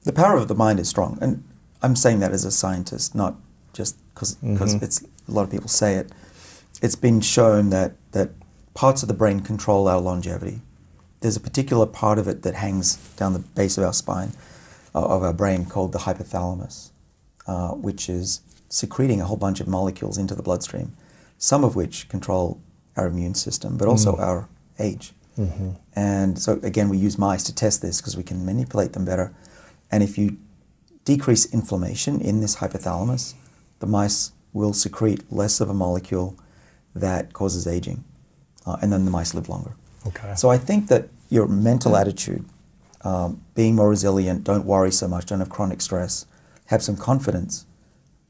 The power of the mind is strong. And I'm saying that as a scientist, not just because it's a lot of people say it. It's been shown that parts of the brain control our longevity. There's a particular part of it that hangs down the base of our spine, of our brain, called the hypothalamus, which is secreting a whole bunch of molecules into the bloodstream, some of which control our immune system, but also our age. And so again, we use mice to test this because we can manipulate them better. And if you decrease inflammation in this hypothalamus, the mice will secrete less of a molecule that causes aging. And then the mice live longer. Okay. So I think that your mental attitude, being more resilient, don't worry so much, don't have chronic stress, have some confidence,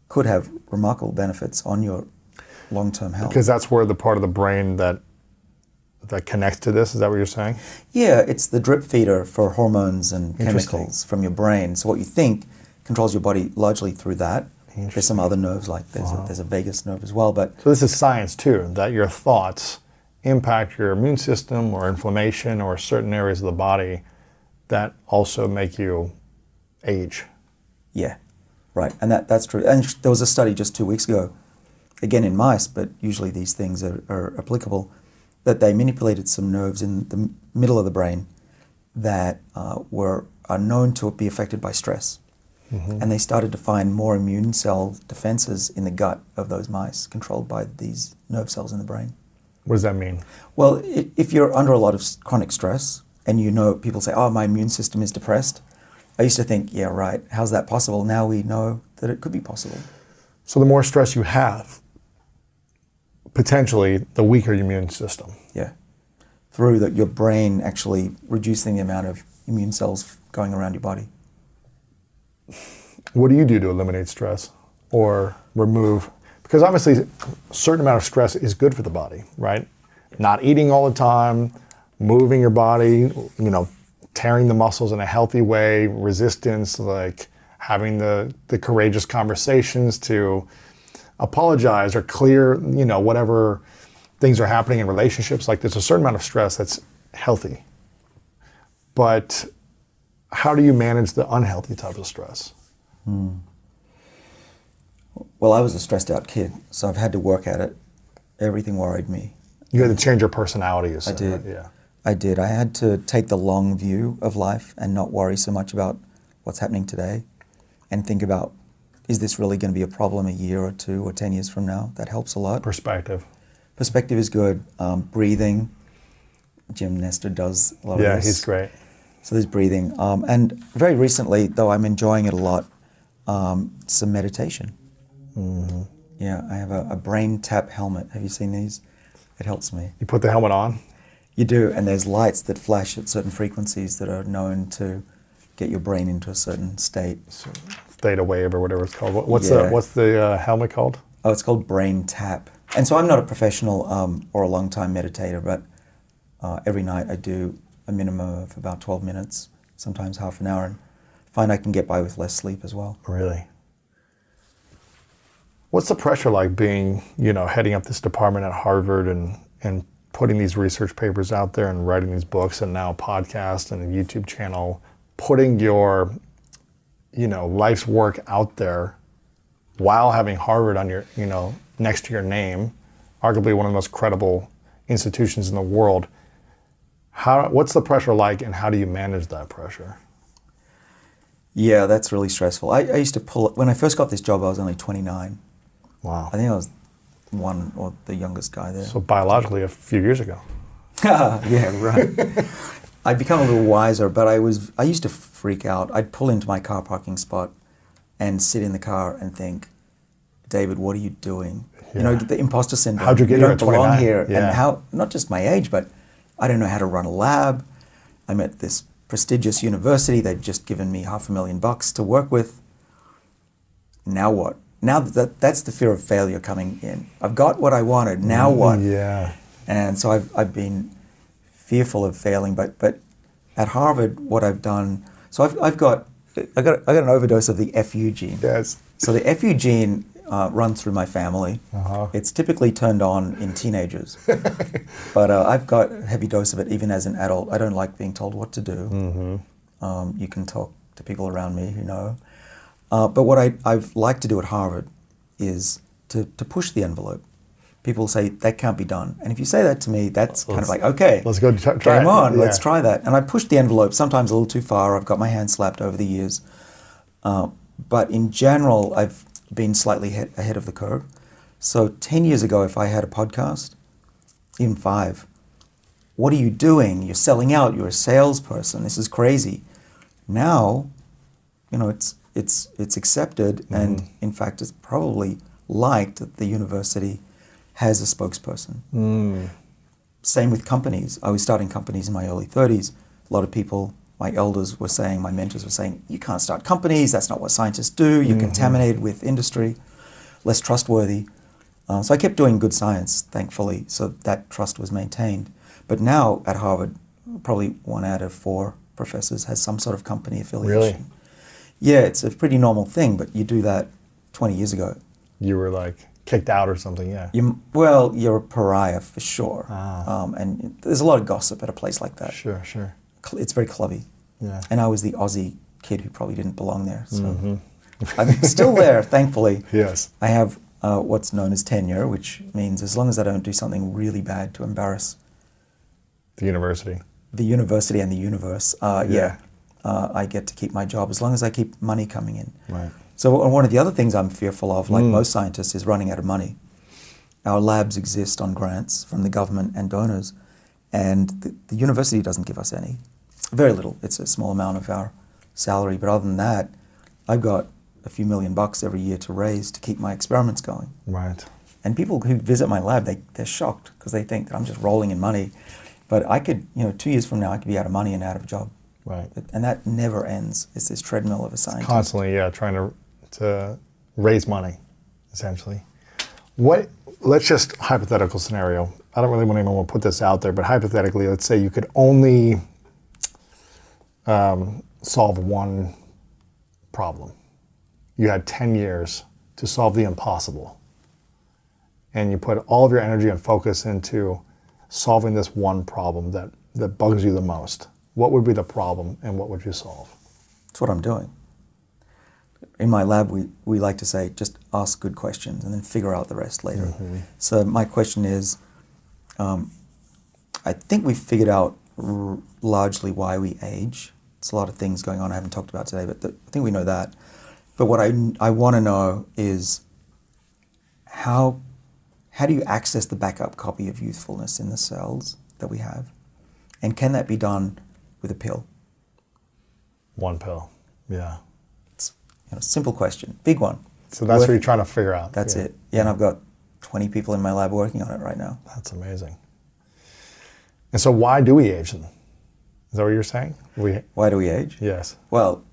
could have remarkable benefits on your long-term health. Because that's where the part of the brain that connects to this, is that what you're saying? Yeah, it's the drip feeder for hormones and chemicals from your brain. So what you think controls your body largely through that. There's some other nerves, like there's a vagus nerve as well. But so this is science too, that your thoughts impact your immune system or inflammation or certain areas of the body that also make you age. Yeah, right, and that's true. And there was a study just 2 weeks ago, again in mice, but usually these things are applicable, that they manipulated some nerves in the middle of the brain that are known to be affected by stress. And they started to find more immune cell defenses in the gut of those mice controlled by these nerve cells in the brain. What does that mean? Well, if you're under a lot of chronic stress and you know, people say, oh, my immune system is depressed, I used to think, yeah, right, how's that possible? Now we know that it could be possible. So the more stress you have, potentially the weaker your immune system. Yeah. Through your brain actually reducing the amount of immune cells going around your body. What do you do to eliminate stress or remove? Because obviously a certain amount of stress is good for the body, right? Not eating all the time, moving your body, tearing the muscles in a healthy way, resistance, like having the courageous conversations to apologize or clear, whatever things are happening in relationships. Like there's a certain amount of stress that's healthy. But how do you manage the unhealthy type of stress? Well, I was a stressed out kid, so I've had to work at it. Everything worried me. You had to change your personality, you said. I did. Right? Yeah. I did. I had to take the long view of life and not worry so much about what's happening today and think about, is this really going to be a problem a year or 2 or 10 years from now? That helps a lot. Perspective. Perspective is good. Breathing. Jim Nestor does a lot of this. Yeah, he's great. So there's breathing. And very recently, though I'm enjoying it a lot, some meditation. Yeah, I have a brain tap helmet. Have you seen these? It helps me. You put the helmet on? You do, and there's lights that flash at certain frequencies that are known to get your brain into a certain state. Theta wave or whatever it's called. What's the helmet called? Oh, it's called Brain Tap. And so I'm not a professional or a long-time meditator, but every night I do a minimum of about 12 minutes, sometimes half an hour, and find I can get by with less sleep as well. Really? What's the pressure like being, heading up this department at Harvard and putting these research papers out there and writing these books and now a podcast and a YouTube channel, putting your life's work out there while having Harvard on your, next to your name, arguably one of the most credible institutions in the world. What's the pressure like, and how do you manage that pressure? Yeah, that's really stressful. I used to when I first got this job, I was only 29. Wow. I think I was one or the youngest guy there. So biologically a few years ago. Yeah, right. I'd become a little wiser, but I used to freak out. I'd pull into my car parking spot and sit in the car and think, David, what are you doing? Yeah. The imposter syndrome. How'd you get here at don't belong 29? here. Yeah. And how, not just my age, but I don't know how to run a lab. I'm at this prestigious university. They've just given me $500,000 to work with. Now what? Now that's the fear of failure coming in. I've got what I wanted. Now what? Yeah. And so I've been fearful of failing. But at Harvard, what I've done, so I got an overdose of the FU gene. Yes. So the FU gene runs through my family. Uh-huh. It's typically turned on in teenagers, but I've got a heavy dose of it even as an adult. I don't like being told what to do. Mm-hmm. You can talk to people around me who know. But what I've liked to do at Harvard is to push the envelope. People say that can't be done, and if you say that to me, that's kind of like, okay, let's go try game it. on, Yeah. let's try that. And I push the envelope sometimes a little too far. I've got my hand slapped over the years, but in general, I've been slightly ahead of the curve. So 10 years ago, if I had a podcast, even 5, what are you doing? You're selling out. You're a salesperson. This is crazy. Now, it's accepted, and in fact, it's probably liked that the university has a spokesperson. Same with companies. I was starting companies in my early 30s. A lot of people, my elders were saying, my mentors were saying, you can't start companies, that's not what scientists do, you're contaminated with industry, less trustworthy. So I kept doing good science, thankfully, so that trust was maintained. But now at Harvard, probably 1 out of 4 professors has some sort of company affiliation. Really? Yeah, it's a pretty normal thing, but you do that 20 years ago. You were like kicked out or something, yeah. You're a pariah for sure. Ah. And there's a lot of gossip at a place like that. Sure. It's very clubby. Yeah. And I was the Aussie kid who probably didn't belong there. So I'm still there, thankfully. Yes. I have what's known as tenure, which means as long as I don't do something really bad to embarrass The university. the university and the universe, I get to keep my job as long as I keep money coming in. Right. So one of the other things I'm fearful of, like most scientists, is running out of money. Our labs exist on grants from the government and donors, and the university doesn't give us any. Very little. It's a small amount of our salary, but other than that, I've got a few $1,000,000 every year to raise to keep my experiments going. Right. And people who visit my lab, they're shocked because they think that I'm just rolling in money. But I could, 2 years from now, I could be out of money and out of a job. Right. And that never ends. It's this treadmill of a scientist. Constantly, trying to raise money, essentially. Let's just, hypothetical scenario. I don't really want to put this out there, but hypothetically, let's say you could only solve one problem. You had 10 years to solve the impossible. And you put all of your energy and focus into solving this one problem that bugs you the most. What would be the problem and what would you solve? That's what I'm doing. In my lab, we like to say, just ask good questions and then figure out the rest later. So my question is, I think we've figured out largely why we age. It's a lot of things going on I haven't talked about today, but I think we know that. But what I want to know is how do you access the backup copy of youthfulness in the cells that we have? And can that be done with a pill? One pill, yeah. It's a simple question, big one. So that's what you're trying to figure out. That's it. Yeah, and I've got 20 people in my lab working on it right now. That's amazing. And so why do we age then? Is that what you're saying? Why do we age? Yes. Well,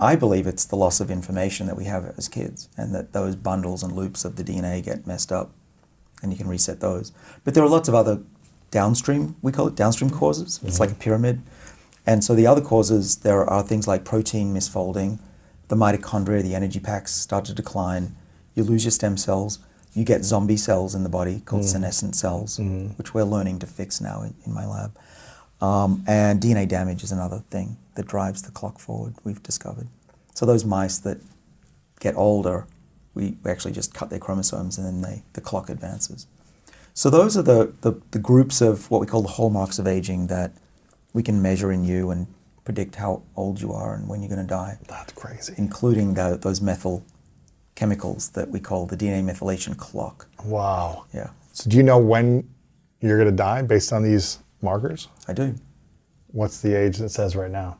I believe it's the loss of information that we have as kids, and that those bundles and loops of the DNA get messed up, and you can reset those. But there are lots of other downstream, we call it downstream causes. It's like a pyramid. And so the other causes, there are things like protein misfolding, the mitochondria, the energy packs start to decline, you lose your stem cells, you get zombie cells in the body called senescent cells, which we're learning to fix now in my lab. And DNA damage is another thing that drives the clock forward, we've discovered. So those mice that get older, we actually just cut their chromosomes and then the clock advances. So those are the groups of what we call the hallmarks of aging that we can measure in you and predict how old you are and when you're going to die. That's crazy. Including those methyl chemicals that we call the DNA methylation clock. Wow. Yeah. So do you know when you're going to die based on these markers? I do. What's the age that says right now?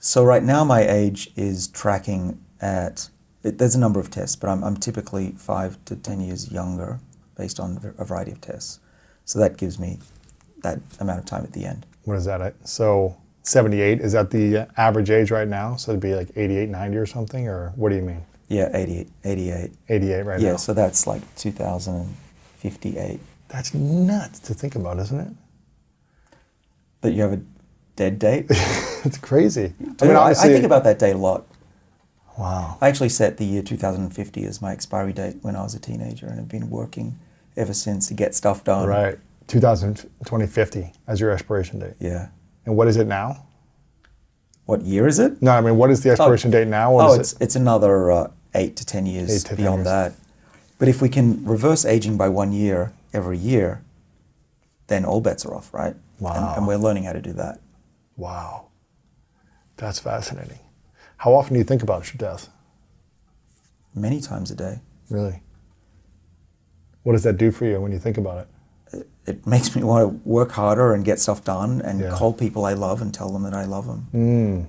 So right now my age is tracking at, there's a number of tests, but I'm typically 5 to 10 years younger based on a variety of tests. So that gives me that amount of time at the end. What is that? So 78, is that the average age right now? So it'd be like 88, 90 or something, or what do you mean? Yeah, 88. 88 right now. Yeah, so that's like 2058. That's nuts to think about, isn't it? That you have a dead date? It's crazy. I think about that date a lot. Wow. I actually set the year 2050 as my expiry date when I was a teenager and have been working ever since to get stuff done. Right. 2050 as your expiration date. Yeah. And what is it now? What year is it? No, I mean, what is the expiration date now? What is it's another 8 to 10 years 8 to 10 beyond years. that. But if we can reverse aging by 1 year every year, then all bets are off, right? Wow. And we're learning how to do that. Wow. That's fascinating. How often do you think about your death? Many times a day. Really? What does that do for you when you think about it? It makes me want to work harder and get stuff done and Yeah. call people I love and tell them that I love them.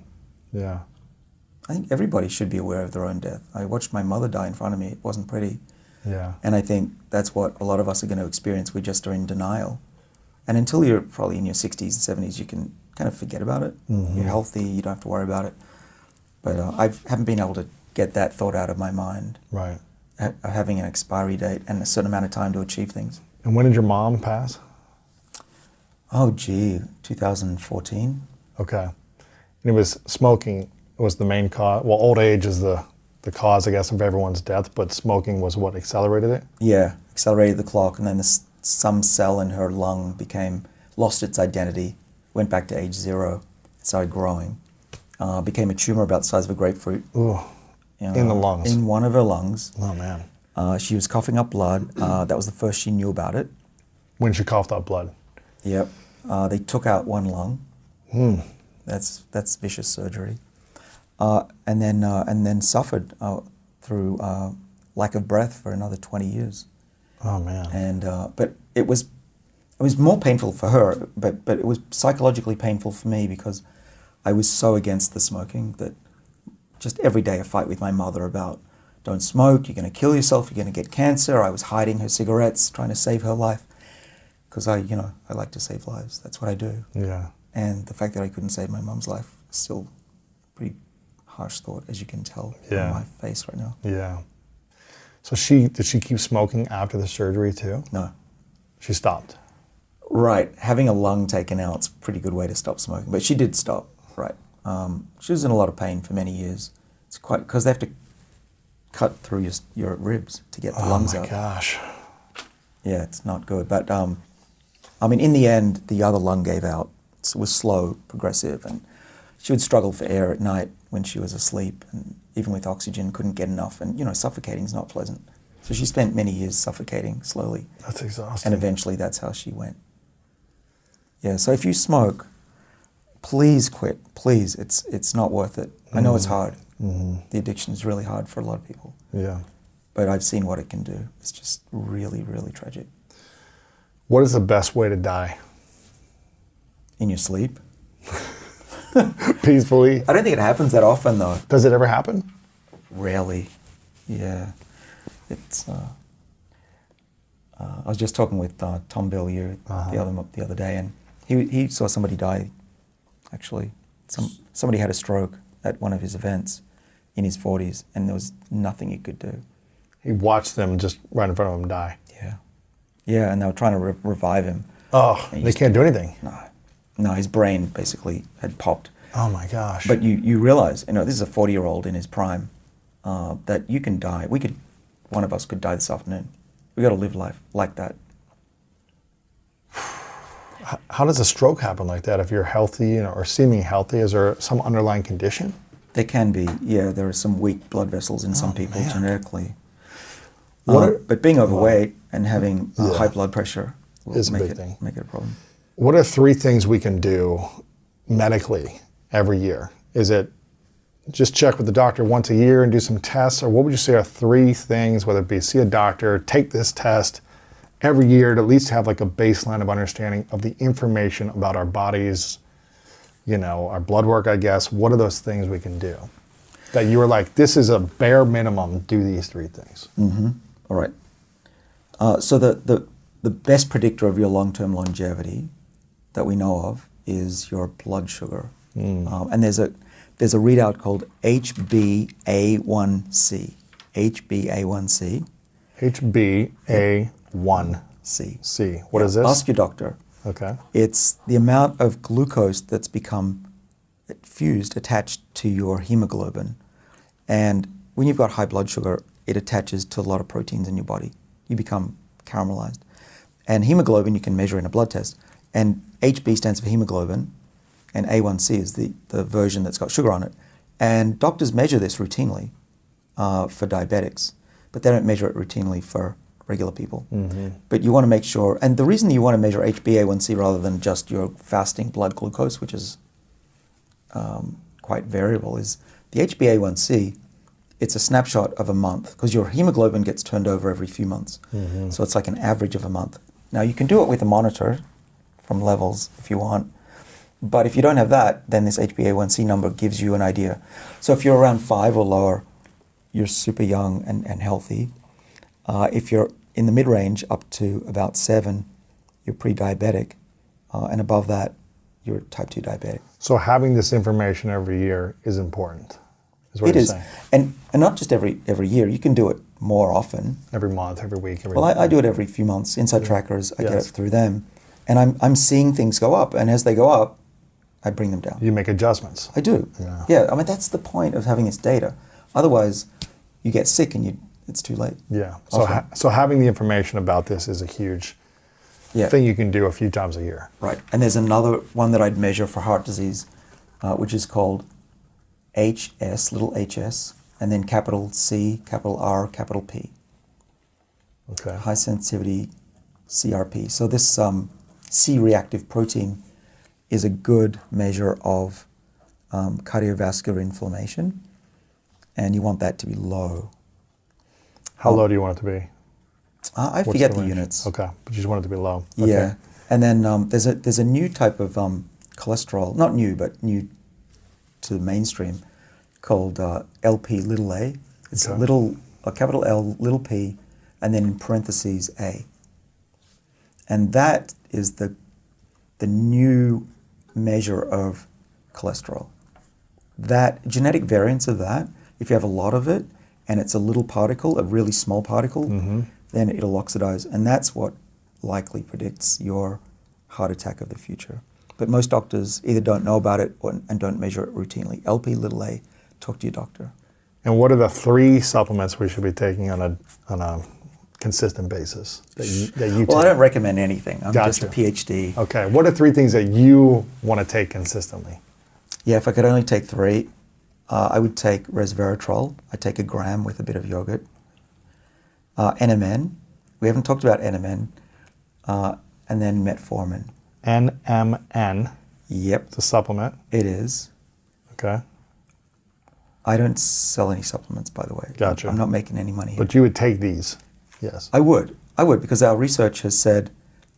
Yeah. I think everybody should be aware of their own death. I watched my mother die in front of me. It wasn't pretty. Yeah. And I think that's what a lot of us are going to experience. We just are in denial. And until you're probably in your 60s and 70s, you can kind of forget about it. You're healthy, you don't have to worry about it. But I haven't been able to get that thought out of my mind. Right. Having an expiry date and a certain amount of time to achieve things. And when did your mom pass? Oh, gee, 2014. Okay. And it was smoking was the main cause. Well, old age is the cause, I guess, of everyone's death, but smoking was what accelerated it? Yeah, accelerated the clock, and then some cell in her lung lost its identity, went back to age 0, started growing, became a tumor about the size of a grapefruit. Ooh. In the lungs? In one of her lungs. Oh, man. She was coughing up blood. That was the first she knew about it. When she coughed up blood? Yep. They took out one lung. That's vicious surgery. And then suffered through lack of breath for another 20 years. Oh, man. And but it was more painful for her, but it was psychologically painful for me because I was so against the smoking that just every day a fight with my mother about don't smoke, you're going to kill yourself, you're going to get cancer. I was hiding her cigarettes, trying to save her life because I like to save lives. That's what I do. Yeah. And the fact that I couldn't save my mum's life is still a pretty harsh thought, as you can tell Yeah. from my face right now. Yeah. So did she keep smoking after the surgery too? No. She stopped. Right. Having a lung taken out is a pretty good way to stop smoking. But she did stop, right. She was in a lot of pain for many years. It's quite, because they have to cut through your ribs to get the lungs out. Oh my gosh. Yeah, it's not good. But, I mean, in the end, the other lung gave out. It was slow, progressive, and she would struggle for air at night when she was asleep, and even with oxygen, couldn't get enough. And, suffocating is not pleasant. So she spent many years suffocating slowly. That's exhausting. And eventually that's how she went. Yeah, so if you smoke, please quit. Please, it's not worth it. I know it's hard. The addiction is really hard for a lot of people. Yeah. But I've seen what it can do. It's just really, really tragic. What is the best way to die? In your sleep? Peacefully? I don't think it happens that often, though. Does it ever happen? Rarely. Yeah. It's. I was just talking with Tom Bellier the other day, and he saw somebody die. Actually, somebody had a stroke at one of his events in his 40s, and there was nothing he could do. He watched them just right in front of him die. Yeah. Yeah, and they were trying to revive him. Oh, they can't do anything. No, his brain basically had popped. Oh my gosh. But you realize, this is a 40-year-old in his prime, that you can die. One of us could die this afternoon. We got to live life like that. How does a stroke happen like that if you're healthy or seeming healthy? Is there some underlying condition? There can be, yeah. There are some weak blood vessels in some people genetically. But being overweight and having high blood pressure will make it a problem. What are 3 things we can do medically every year? Is it just check with the doctor once a year and do some tests? Or what would you say are 3 things, whether it be see a doctor, take this test every year to at least have like a baseline of understanding of the information about our bodies, you know, our blood work, I guess. What are those things we can do that you were like, this is a bare minimum, do these 3 things? Mm-hmm. All right. So the best predictor of your long-term longevity that we know of is your blood sugar. And there's a readout called HbA1c. HbA1c. HbA1c. What is this? Ask your doctor. Okay. It's the amount of glucose that's become fused, attached to your hemoglobin. And when you've got high blood sugar, it attaches to a lot of proteins in your body. You become caramelized. And hemoglobin you can measure in a blood test. And HB stands for hemoglobin, and A1C is the version that's got sugar on it. And doctors measure this routinely for diabetics, but they don't measure it routinely for regular people. But you want to make sure, and the reason you want to measure HbA1c rather than just your fasting blood glucose, which is quite variable, is the HbA1c, it's a snapshot of a month, because your hemoglobin gets turned over every few months. So it's like an average of a month. Now you can do it with a monitor from levels if you want, but if you don't have that, then this HbA1c number gives you an idea. So if you're around 5 or lower, you're super young and healthy. If you're in the mid-range up to about 7, you're pre-diabetic, and above that, you're type 2 diabetic. So having this information every year is important, is what you're saying. And not just every year. You can do it more often. Every month, every week, every Well, I do it every few months. InsideTrackers, I get it through them. And I'm seeing things go up, and as they go up, I bring them down. You make adjustments. I do. Yeah, I mean, that's the point of having this data. Otherwise, you get sick and it's too late. Yeah. So having the information about this is a huge thing you can do a few times a year. Right. And there's another one that I'd measure for heart disease, which is called HS, little hs, and then capital C, capital R, capital P. Okay. High sensitivity CRP. So this C-reactive protein is a good measure of cardiovascular inflammation, and you want that to be low. How low do you want it to be? I forget the units. Okay, but you just want it to be low. Okay. Yeah, and then there's a new type of cholesterol, not new, but new to the mainstream, called LP little a. It's a capital L, little p, and then in parentheses A. And that is the new measure of cholesterol. That genetic variance of that, if you have a lot of it, and it's a little particle, a really small particle, then it'll oxidize, and that's what likely predicts your heart attack of the future. But most doctors either don't know about it and don't measure it routinely. LP little a, talk to your doctor. And what are the 3 supplements we should be taking on a consistent basis that you take? Well, I don't recommend anything. I'm just a PhD. Okay, what are 3 things that you want to take consistently? Yeah, if I could only take 3, I would take Resveratrol. I'd take 1 gram with a bit of yogurt. NMN. We haven't talked about NMN. And then metformin. NMN. Yep. It's a supplement. It is. Okay. I don't sell any supplements, by the way. Gotcha. I'm not making any money here. But you would take these? Yes. I would, because our research has said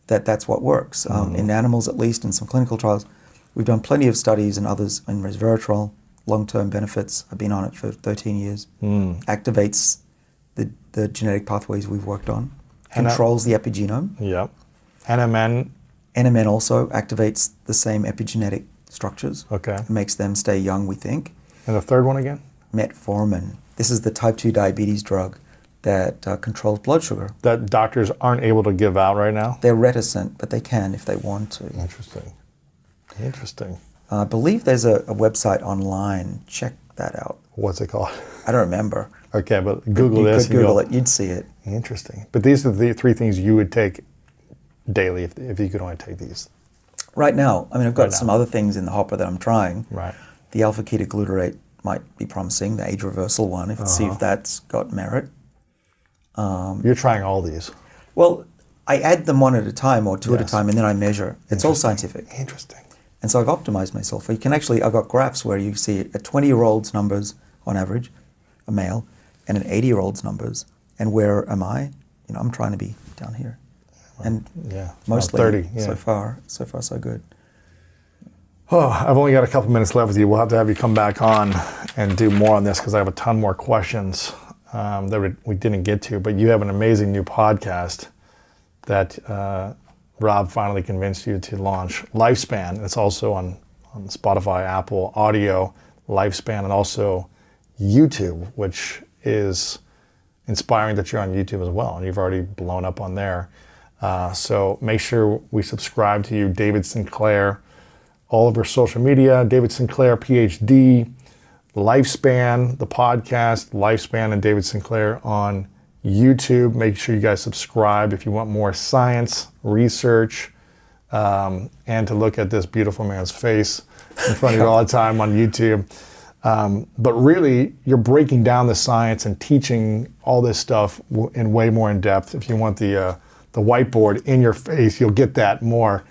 that that's what works. In animals, at least, in some clinical trials, we've done plenty of studies and others in resveratrol, long-term benefits. I've been on it for 13 years. Activates the genetic pathways we've worked on, controls the epigenome. Yep. NMN. NMN also activates the same epigenetic structures. Okay. It makes them stay young, we think. And the third one again? Metformin. This is the type 2 diabetes drug that controls blood sugar. That doctors aren't able to give out right now? They're reticent, but they can if they want to. Interesting. Interesting. I believe there's a website online. Check that out. What's it called? I don't remember. Okay, but Google you this. Could Google it. You'd see it. Interesting. But these are the 3 things you would take daily if you could only take these. Right now. I mean, I've got some other things in the hopper that I'm trying. Right. The alpha-ketoglutarate might be promising, the age reversal one, see if that's got merit. You're trying all these. Well, I add them one at a time or two at a time, and then I measure. It's all scientific. Interesting. And so I've optimized myself. You can actually, I've got graphs where you see a 20-year-old's numbers on average, a male, and an 80-year-old's numbers. And where am I? You know, I'm trying to be down here. And mostly 30, so far so good. Oh, I've only got a couple minutes left with you. We'll have to have you come back on and do more on this because I have a ton more questions that we didn't get to. But you have an amazing new podcast that Rob finally convinced you to launch, Lifespan. It's also on Spotify, Apple Audio, Lifespan, and also YouTube, which is inspiring that you're on YouTube as well. And you've already blown up on there. So make sure we subscribe to you, David Sinclair, all of our social media, David Sinclair, PhD, Lifespan, the podcast, Lifespan and David Sinclair on YouTube. Make sure you guys subscribe if you want more science, research, and to look at this beautiful man's face in front of you all the time on YouTube. But really, you're breaking down the science and teaching all this stuff in way more in depth. If you want the whiteboard in your face, you'll get that more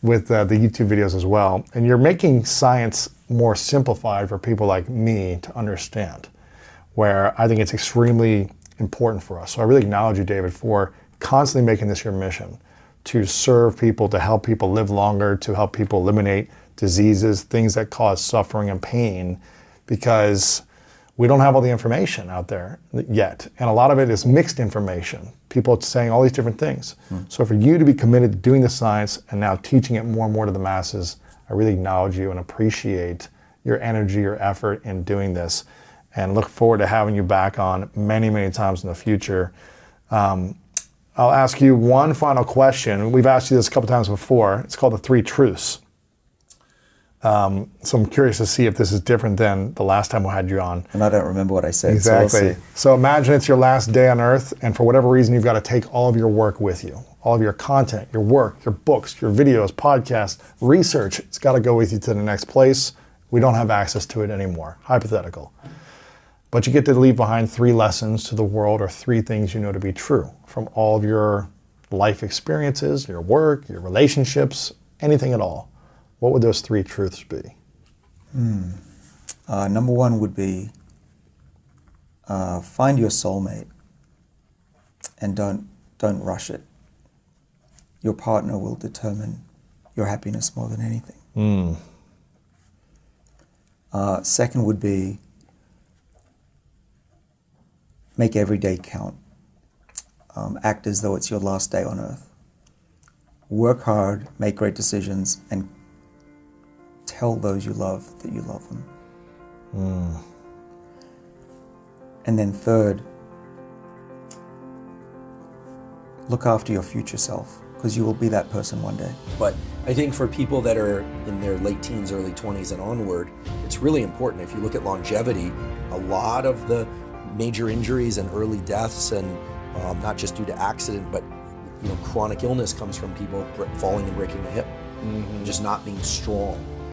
with the YouTube videos as well. And you're making science more simplified for people like me to understand, where I think it's extremely important for us. So I really acknowledge you, David, for constantly making this your mission, to serve people, to help people live longer, to help people eliminate diseases, things that cause suffering and pain, because we don't have all the information out there yet. And a lot of it is mixed information. People are saying all these different things. So for you to be committed to doing the science and now teaching it more and more to the masses, I really acknowledge you and appreciate your energy, your effort in doing this, and look forward to having you back on many, many times in the future. I'll ask you one final question. We've asked you this a couple times before. It's called the 3 truths. So I'm curious to see if this is different than the last time we had you on. And I don't remember what I said. Exactly. So, we'll see. So imagine it's your last day on Earth, and for whatever reason, you've got to take all of your work with you. All of your content, your work, your books, your videos, podcasts, research. It's got to go with you to the next place. We don't have access to it anymore. Hypothetical. But you get to leave behind 3 lessons to the world, or 3 things you know to be true from all of your life experiences, your work, your relationships, anything at all. What would those 3 truths be? Number 1 would be find your soulmate and don't rush it. Your partner will determine your happiness more than anything. Second would be make every day count. Act as though it's your last day on Earth. Work hard, make great decisions, and tell those you love that you love them. And then third, look after your future self, because you will be that person one day. But I think for people that are in their late teens, early 20s and onward, it's really important. If you look at longevity, a lot of the major injuries and early deaths, and not just due to accident, but chronic illness comes from people falling and breaking a hip, and just not being strong.